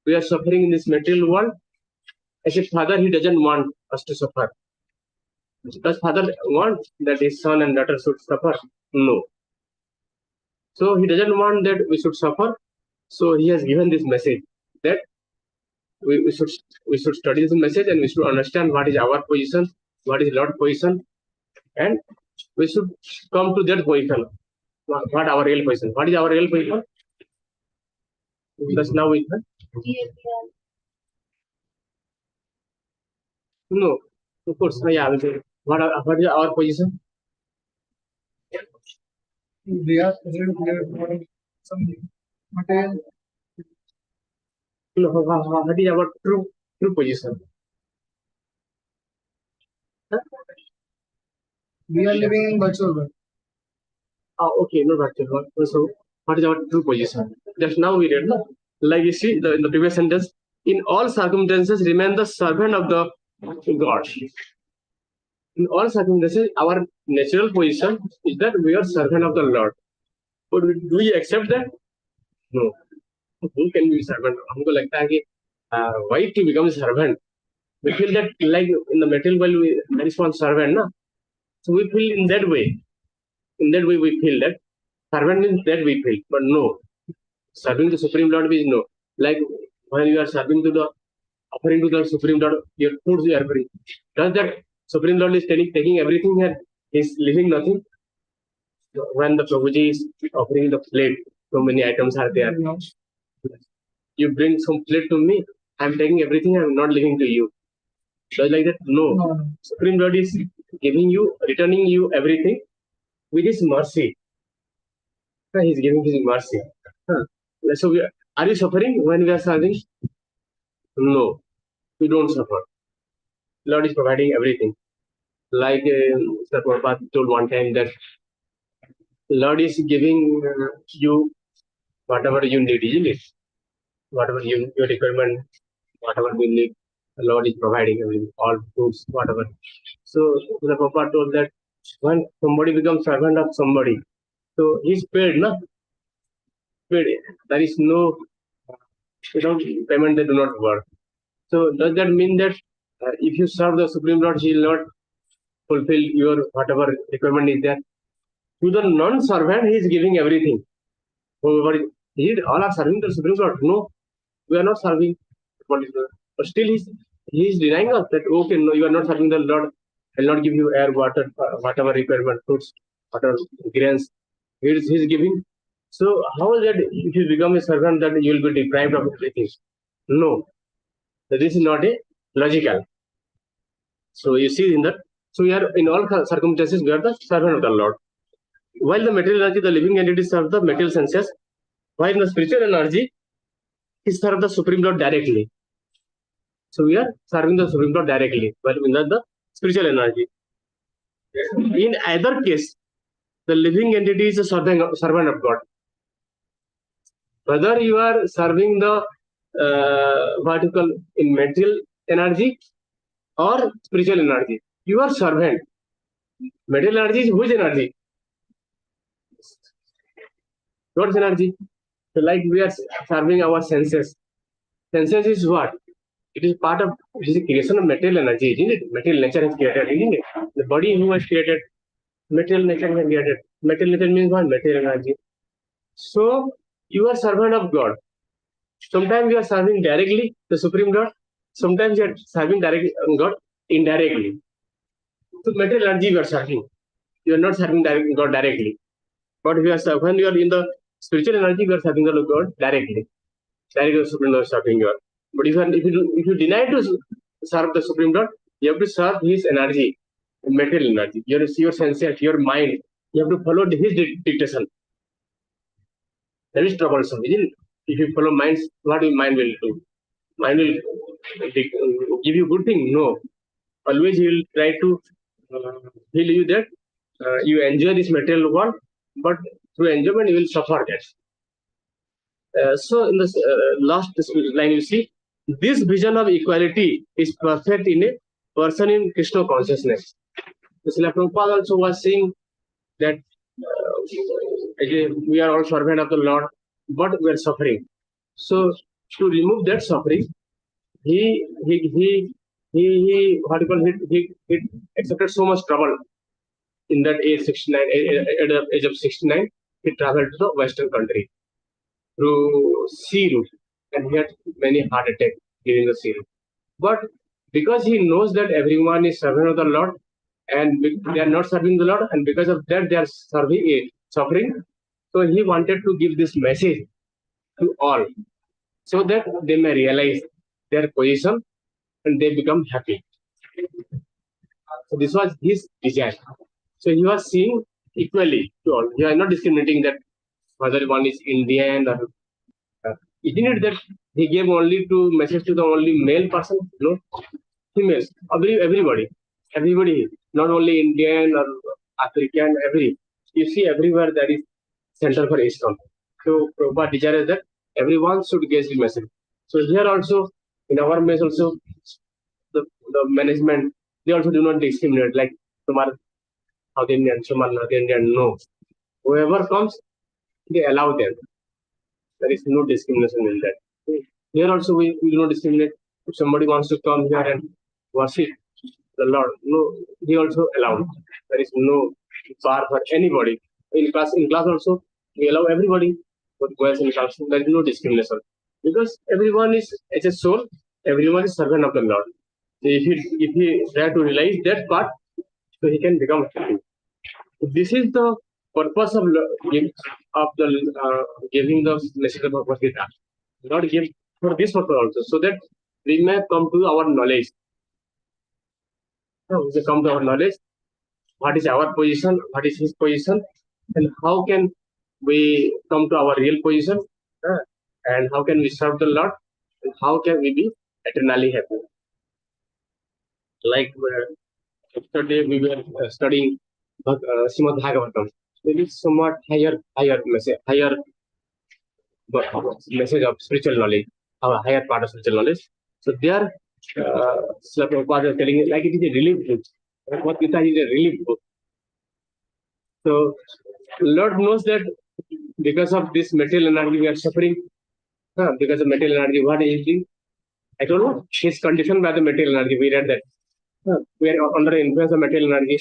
Speaker 2: we are suffering in this material world. As a father, he doesn't want us to suffer. Does father want that his son and daughter should suffer? No. So he doesn't want that we should suffer. So he has given this message that we should study this message and we should understand what is our position, what is Lord's position, and we should come to that position. What our real position? What is our real position? Just now we no, of course, yeah. What is our position?
Speaker 4: We are some material.
Speaker 2: No, what is our true position? Huh?
Speaker 4: We are living in virtual world.
Speaker 2: Okay, no virtual world. So, what is our true position? Just now we read, no? Like you see in the previous sentence, in all circumstances remain the servant of the God. In all circumstances, our natural position is that we are servant of the Lord. But do we accept that? No. who can be servant? हमको लगता है कि why to become a servant? We feel that like in the material world, there is one servant, na? So we feel in that way. In that way, we feel that servant means that we feel, but no. Serving the Supreme Lord is no. Like when you are serving to the offering to the Supreme Lord, your foods you are offering. Does that Supreme Lord is taking everything and is leaving nothing? When the Prabhuji is offering the plate, so many items are there. You bring some plate to me, I'm taking everything, I'm not leaving to you. Does like that? No. Supreme Lord is giving you, returning you everything with His mercy. He's giving His mercy. So are you suffering when we are serving? No, we don't suffer. Lord is providing everything. Like Sir Prabhupada told one time that Lord is giving you whatever you need, isn't it? Whatever your requirement, whatever you need, the Lord is providing everything, all foods, whatever. So the Prabhupada told that when somebody becomes servant of somebody, so he's paid, no? Paid. There is no without payment they do not work. So does that mean that if you serve the Supreme Lord, He will not fulfill your whatever requirement is there? To the non-servant, He is giving everything. Whoever all are serving the Supreme Lord. No, we are not serving. But still, he is denying us that okay, no, you are not serving the Lord. I will not give you air, water, whatever requirement, fruits, whatever grains. He is giving. So how is that if you become a servant that you will be deprived of everything? No, this is not a logical. So you see in that. So we are in all circumstances we are the servant of the Lord. While the material energy, the living entities serve the material senses, while in the spiritual energy, he serves the Supreme Lord directly. So we are serving the Supreme Lord directly, while in the spiritual energy. In either case, the living entity is a servant of God. Whether you are serving the vertical in material energy or spiritual energy, you are servant. Material energy is whose energy? God's energy. So like we are serving our senses. Senses is what? It is part of it is a creation of material energy, isn't it? Material nature has created, isn't it? The body who has created, material nature has created. Material nature means what? Material energy. So you are servant of God. Sometimes you are serving directly the Supreme Lord. Sometimes you are serving directly God indirectly. So material energy you are serving. You are not serving God directly. But when you are in the spiritual energy, you are serving the God directly. Directly the Supreme Lord is serving God. But if you deny to serve the Supreme Lord, you have to serve His energy, material energy. Your senses, your mind. You have to follow His dictation. That is troublesome, isn't it? If you follow minds, what your mind will do? Mind will give you good thing? No. Always He will try to feel you that you enjoy this material world, but through enjoyment you will suffer that. So in the last line you see, this vision of equality is perfect in a person in Krishna consciousness. Srila Prabhupada also was saying that we are all servant of the Lord, but we are suffering. So to remove that suffering, he what you call it, he accepted so much trouble. In that age 69, at the age of 69, he traveled to the Western country through sea route, and he had many heart attacks during the sea route. But because he knows that everyone is servant of the Lord, and they are not serving the Lord, and because of that they are suffering, so he wanted to give this message to all, so that they may realize their position and they become happy. So this was his desire. So he was seeing equally to all. He was not discriminating that whether one is Indian or isn't it that he gave only to message to the only male person? No, females, everybody, not only Indian or African, you see everywhere that is center for ISKCON. So Prabhupada desires that everyone should get the message. So here also in our mess also the management, they also do not discriminate like South Indian, North Indian. No, whoever comes, they allow them. There is no discrimination in that. Here also we do not discriminate. If somebody wants to come here and worship the Lord, no, he also allowed. There is no bar for anybody. In class also, we allow everybody, but boys and girls, there is no discrimination. Because everyone is, as a soul, everyone is servant of the Lord. So if he try to realize that part, so he can become happy. This is the purpose of giving the message of Bhagavad Gita. Lord give for this purpose also, so that we may come to our knowledge. We come to our knowledge. What is our position? What is his position? And how can we come to our real position? And how can we serve the Lord? And how can we be eternally happy? Like yesterday we were studying Srimad Bhagavatam. There is somewhat higher message of spiritual knowledge, our higher part of spiritual knowledge. So there, Srila Prabhupada is telling it like it is a relief book. Bhagavad Gita is a relief book. So Lord knows that because of this material energy we are suffering. Because of material energy, what is it? I don't know. His conditioned by the material energy. We read that. We are under the influence of material energy,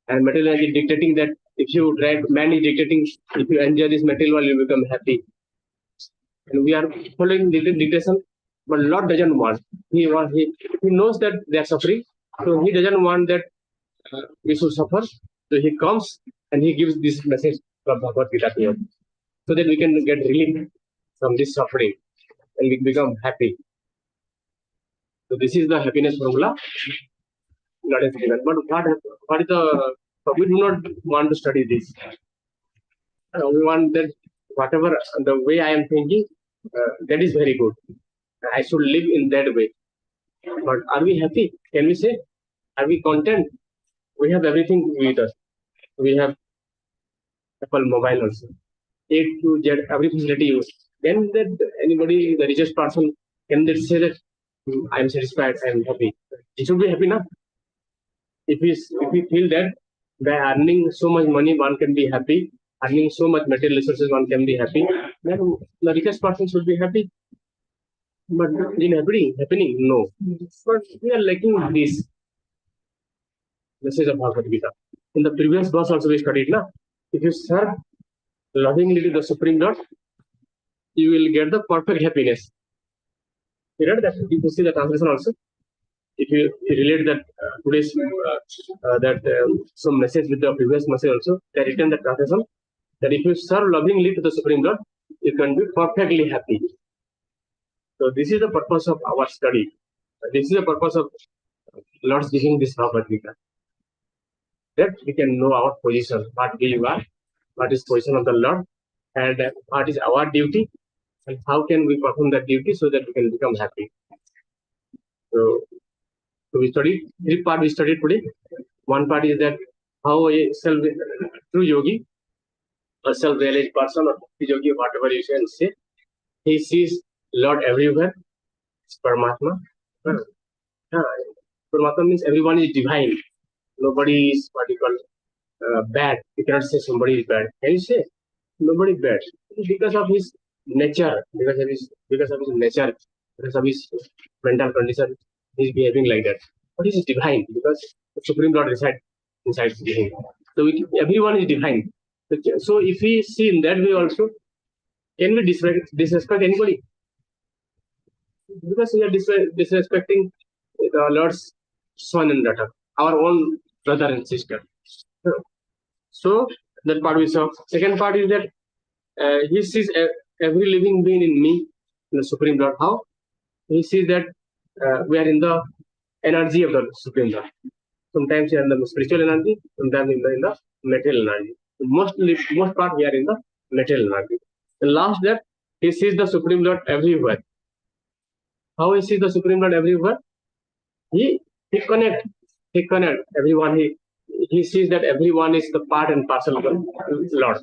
Speaker 2: and material energy dictating that if you drive, man is dictating, if you enjoy this material world, you become happy. And we are following the dictation, but Lord doesn't want. He knows that they are suffering, so he doesn't want that we should suffer. So he comes and he gives this message from Bhagavad Gita here, so that we can get relief from this suffering and we become happy. So this is the happiness formula. Not a happiness. But what is the? We do not want to study this. We want that whatever the way I am thinking, that is very good. I should live in that way. But are we happy? Can we say? Are we content? We have everything with us. We have Apple mobile also. A to Z, every facility used. Can that anybody, the richest person, can they say that I am satisfied, I am happy? He should be happy now. If we feel that by earning so much money one can be happy, earning so much material resources one can be happy, then the richest person should be happy. But in happening, no. But we are lacking this message of Bhagavad Gita. In the previous verse also we studied, na? If you serve lovingly to the Supreme Lord, you will get the perfect happiness. You read that? You can see the translation also. If you relate that today's some message with the previous message also, they written the translation that if you serve lovingly to the Supreme Lord, you can be perfectly happy. So this is the purpose of our study. This is the purpose of Lord's giving this Bhagavad Gita. That we can know our position, what we are, what is position of the Lord, and what is our duty, and how can we perform that duty so that we can become happy. So we studied three parts. We studied today. One part is that how a true yogi, a self-realized person, or yogi, whatever you can say, he sees Lord everywhere. It's Paramatma. Paramatma means everyone is divine. Nobody is what you call bad. You cannot say somebody is bad. Can you say nobody is bad? Because of his nature, because of his nature, because of his mental condition, he is behaving like that. But he is divine because the Supreme Lord resides inside him. So everyone is divine. So if we see in that way also, can we disrespect anybody? Because we are disrespecting the Lord's son and daughter, our own brother and sister. So that part we saw. Second part is that he sees every living being in me, in the Supreme Lord. How? He sees that we are in the energy of the Supreme Lord. Sometimes we are in the spiritual energy, sometimes in the material energy. Most part we are in the material energy. The last that he sees the Supreme Lord everywhere. How he sees the Supreme Lord everywhere? He connect everyone. He sees that everyone is the part and parcel of the Lord.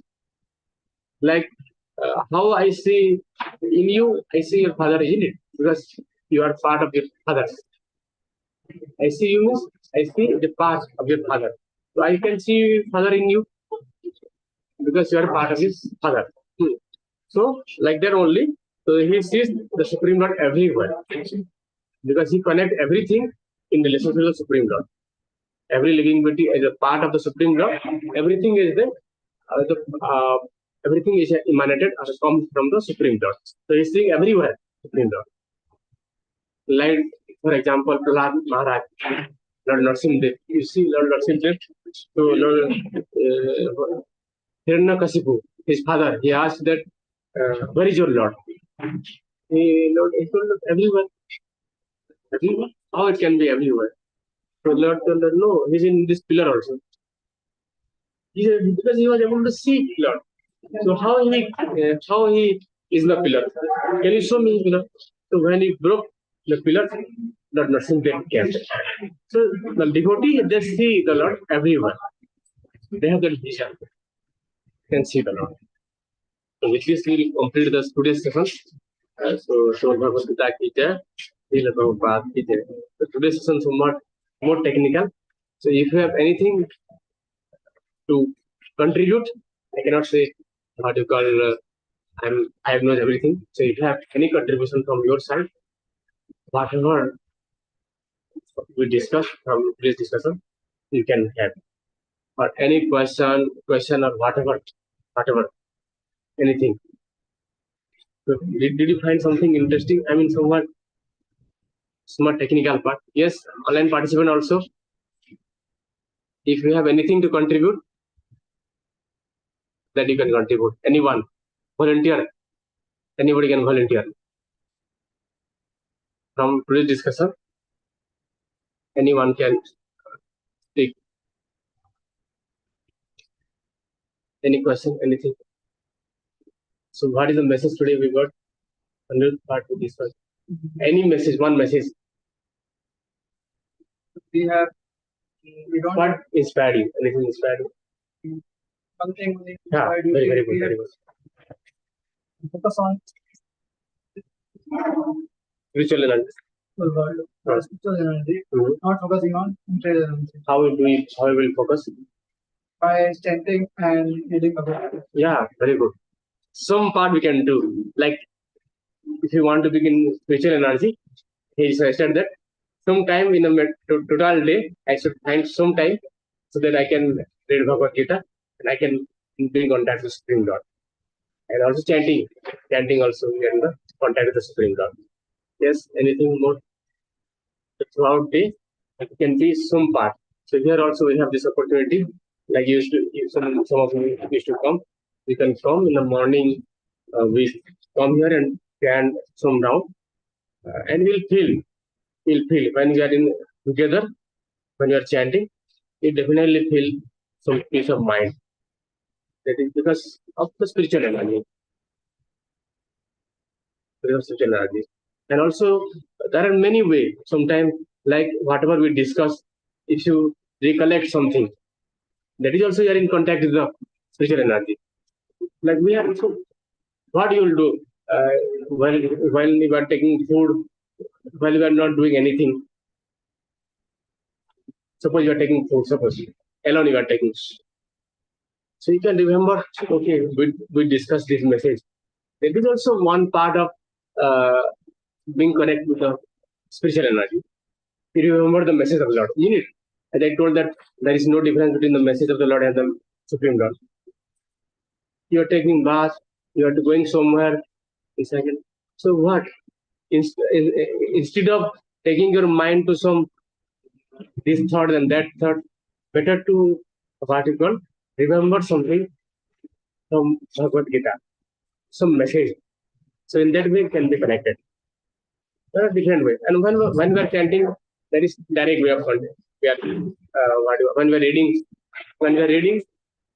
Speaker 2: Like how I see in you, I see your father, isn't it? Because you are part of your father. I see you means I see the part of your father. So I can see father in you because you are part of his father. So like that only. So he sees the Supreme Lord everywhere because he connects everything in relation to the Supreme Lord. Every living being is a part of the Supreme Lord. Everything is everything is emanated or comes from the Supreme Lord. So he's seeing everywhere Supreme Lord. Like for example, Prahlad Maharaj, Lord Narsimdev. You see Lord Narsimdev. So Lord Hiranyakasipu, his father, he asked that, where is your Lord? He told Lord everywhere. Everywhere? How it can be everywhere? So Lord told her, no, he's in this pillar also. He said, because he was able to see Lord. So how he is the pillar? Can you show me pillar? So when he broke the pillar, Lord Narsimdev came. So the devotee, they see the Lord everywhere. They have that vision. They can see the Lord. So with this we will complete the today's session. So Bhagavad Gita ki jai, Srila Prabhupada ki jai. So today's session is more technical. So if you have anything to contribute, I cannot say what you call I have known everything. So if you have any contribution from your side, whatever we discuss from today's discussion, you can have. Or any question or whatever, anything. So did you find something interesting? I mean, somewhat technical part. Yes, online participant also. If you have anything to contribute, that you can contribute. Anyone, volunteer. Anybody can volunteer. From today's discussion, anyone can speak. Any question, anything. So what is the message today we got? 100 part to discuss. Any message, one message.
Speaker 4: We don't
Speaker 2: What inspired you? Anything inspired you?
Speaker 4: something
Speaker 2: Yeah, very good, very good.
Speaker 4: focus on
Speaker 2: Spiritual energy.
Speaker 4: the world, spiritual energy,
Speaker 2: Mhm.
Speaker 4: not focusing on material energy.
Speaker 2: How we will focus?
Speaker 4: By chanting and reading about it.
Speaker 2: Yeah, very good. Some part we can do. Like if you want to begin spiritual energy, he suggested that sometime in the total day, I should find some time so that I can read Bhagavad Gita and I can be in contact with Supreme Lord. And also chanting also we can contact with the Supreme Lord. Yes, anything more? Throughout day, it can be some part. So here also we have this opportunity. Like some of you used to come. We can come in the morning. We come here and chant some round, and we'll feel when we are in together, when we are chanting, we definitely feel some peace of mind. That is because of the spiritual energy. Because of spiritual energy. And also there are many ways. Sometimes like whatever we discuss, if you recollect something, that is also you are in contact with the spiritual energy. Like we are, so what you will do while you are taking food, while you are not doing anything. Suppose you are taking food, suppose alone you are taking. So you can remember, okay, we discussed this message. That is also one part of being connected with the spiritual energy. You remember the message of the Lord. You need. As I told that there is no difference between the message of the Lord and the Supreme Lord. You are taking bath, you are going somewhere. So what? Instead of taking your mind to some this thought and that thought, better to what you call remember something from Bhagavad Gita, some message. So in that way it can be connected. There are different ways. And when we are chanting, there is direct way of content. When we are reading,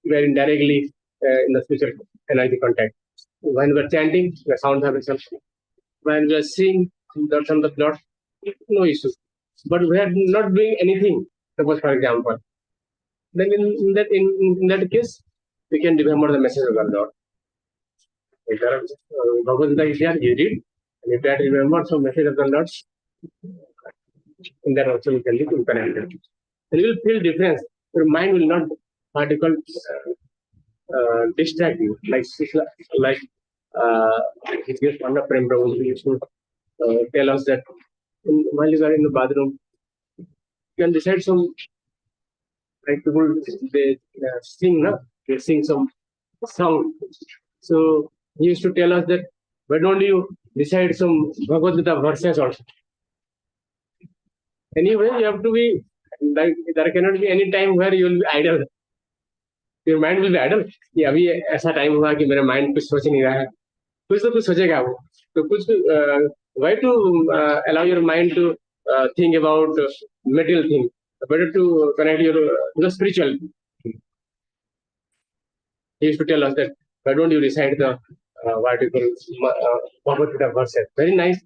Speaker 2: we are indirectly in the spiritual energy contact. When we are chanting, the sound vibration. When we are seeing the from the Lord, no issue. But we are not doing anything. Suppose, for example, then in that case, we can remember the message of the Lord. If there are Bhagavad Gita is here, you read, and if that remember some message of the Lord, in that also we can live in connected. And you will feel difference. Your mind will not particle distract you like his dear Panda Prem Prabhu used to tell us that while you are in the bathroom, you can recite some, like people they sing, na? They sing some song. So he used to tell us that why don't you recite some Bhagavad Gita verses also? Anyway, you have to be like there cannot be any time where you will be idle. Your mind will be idle. कि अभी ऐसा time हुआ कि मेरा mind कुछ सोच नहीं रहा है, कुछ तो कुछ सोचेगा वो. तो कुछ why to allow your mind to think about material thing? Better to connect your to the spiritual. He used to tell us that why don't you recite the what you call Bhagavad Gita verses? Very nice.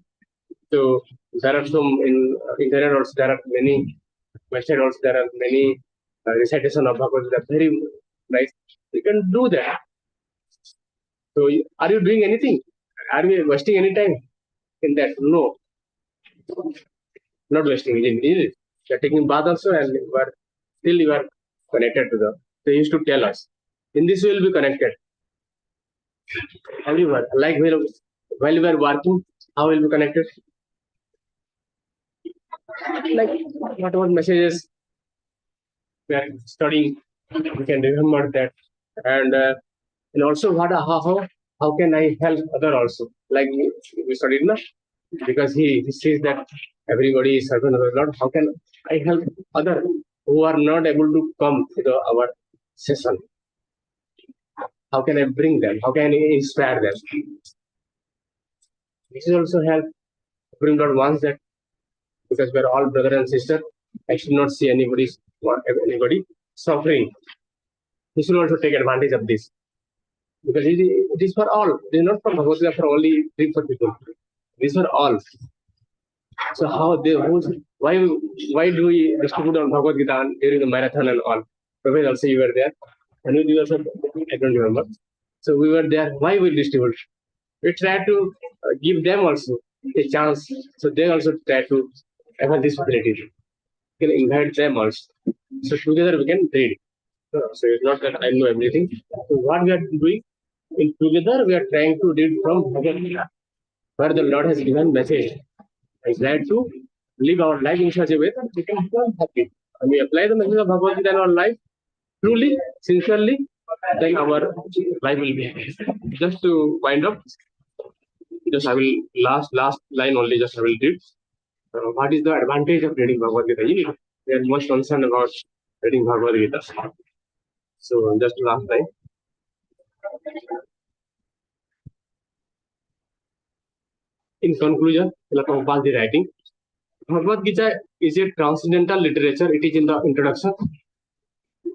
Speaker 2: So there are some in internet also, there are many website also, there are many recitation of Bhagavad Gita. Very nice. You can do that. So are you doing anything? Are we wasting any time in that? No. Not wasting it. You are taking bath also and you are still you are connected to the. They used to tell us. In this way you will be connected. Everywhere. Like while you are working, how will you be connected? Like whatever messages we are studying, we can remember that. And also how can I help other also? Like we studied, na? Because he says that everybody is servant of the Lord. How can I help other who are not able to come to our session? How can I bring them? How can I inspire them? This is also help. Supreme Lord wants that, because we are all brother and sister. I should not see anybody suffering. He should also take advantage of this, because it is for all. It is not for Bhagavad Gita for only 3-4 people. It is for all. So why do we distribute on Bhagavad Gita during the marathon and all? Probably also you were there. And you also, I don't remember. So we were there. Why we distribute? We try to give them also a chance, so they also try to have this facility. We can invite them also. So together we can read. So it's not that I know everything. So what we are doing, together we are trying to read from Bhagavad Gita, where the Lord has given message. I try to live our life in such a way that we can become happy. And we apply the message of Bhagavad Gita in our life truly, sincerely, then our life will be happy. Just to wind up, just I will last line only. Just I will read. What is the advantage of reading Bhagavad Gita? We are most concerned about reading Bhagavad Gita. So just last line. In conclusion, Prabhupada is writing, Bhagavad Gita is a transcendental literature. It is in the introduction,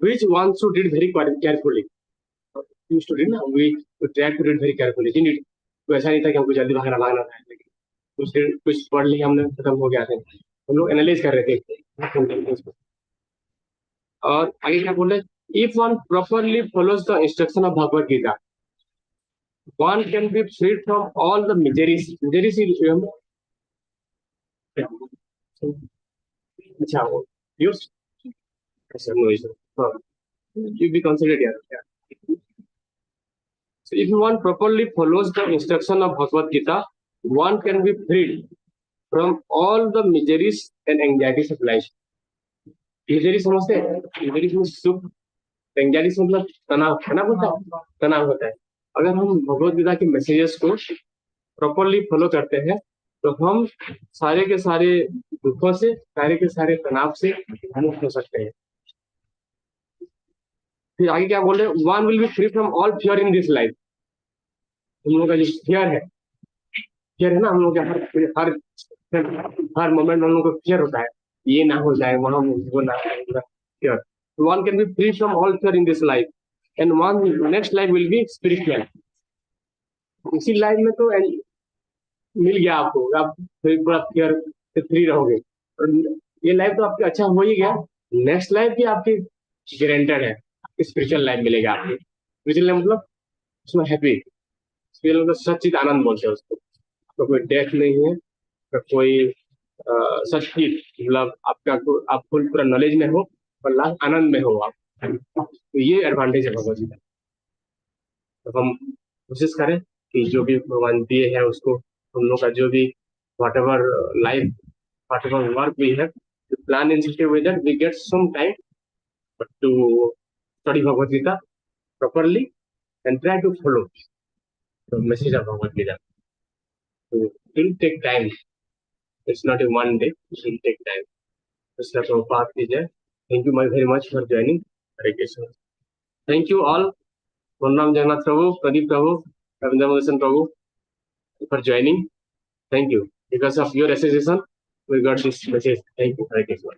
Speaker 2: which one should read very carefully. You student, we try to read very carefully. तो ऐसा नहीं था कि हमको जल्दी भागना था, कुछ पढ़ लिया हमने, खत्म हो गया था. हम लोग एनालाइज कर रहे थे. और आगे क्या बोल रहे, if one properly follows the instruction of Bhagavad Gita, one can be freed from all the miseries. Miseries is remember? अच्छा वो use. No issue. You be considered here. Yeah. So if one properly follows the instruction of Bhagavad Gita, one can be freed from all the miseries and anxieties of life. Miseries समझते हैं? Miseries में सुख, anxieties मतलब तनाव होता है. अगर हम भगवद गीता के मैसेजेस को प्रॉपरली फॉलो करते हैं, तो हम सारे के सारे दुखों से, सारे के सारे तनाव से मुक्त हो सकते हैं. फिर आगे क्या बोल रहे हैं, one will be free from all fear in this life. हम लोग का जो फियर है ना, हम लोग हर मोमेंट हम लोग को फियर होता है, ये ना हो जाए, वहां वो ना fear. One can be free from all fear in this life, and one next life will be spiritual. इसी लाइफ में तो मिल गया आपको, आप पूरा फियर से फ्री रहोगे. और ये लाइफ तो आपका अच्छा हो ही गया, नेक्स्ट लाइफ भी आपकी गारंटेड है. स्पिरिचुअल लाइफ मिलेगा आपको. स्पिरिचुअल लाइफ मतलब उसमें हैप्पी, मतलब सच्चित आनंद बोलते हैं उसको. तो कोई डेथ नहीं है, तो कोई सच्चित मतलब आप पूरा नॉलेज में हो और लास्ट आनंद में हो आप. तो ये एडवांटेज है भगवद गीता. तो हम कोशिश करें कि जो भी भगवान दिए हैं उसको हम लोग का जो भी whatever life, whatever work we have to plan in such a way that we get some time to study Bhagavad Gita properly and try to follow the message of Bhagavad Gita. So it will take time. It's not a one day. It will take time. Mr. Prabhupada is there. Thank you very much for joining. Hare Krishna. Thank you all. Purnam Jagannath Prabhu, Pradeep Prabhu, Ravindra Madhusan Prabhu for joining. Thank you. Because of your association, we got this message. Thank you. Hare Krishna.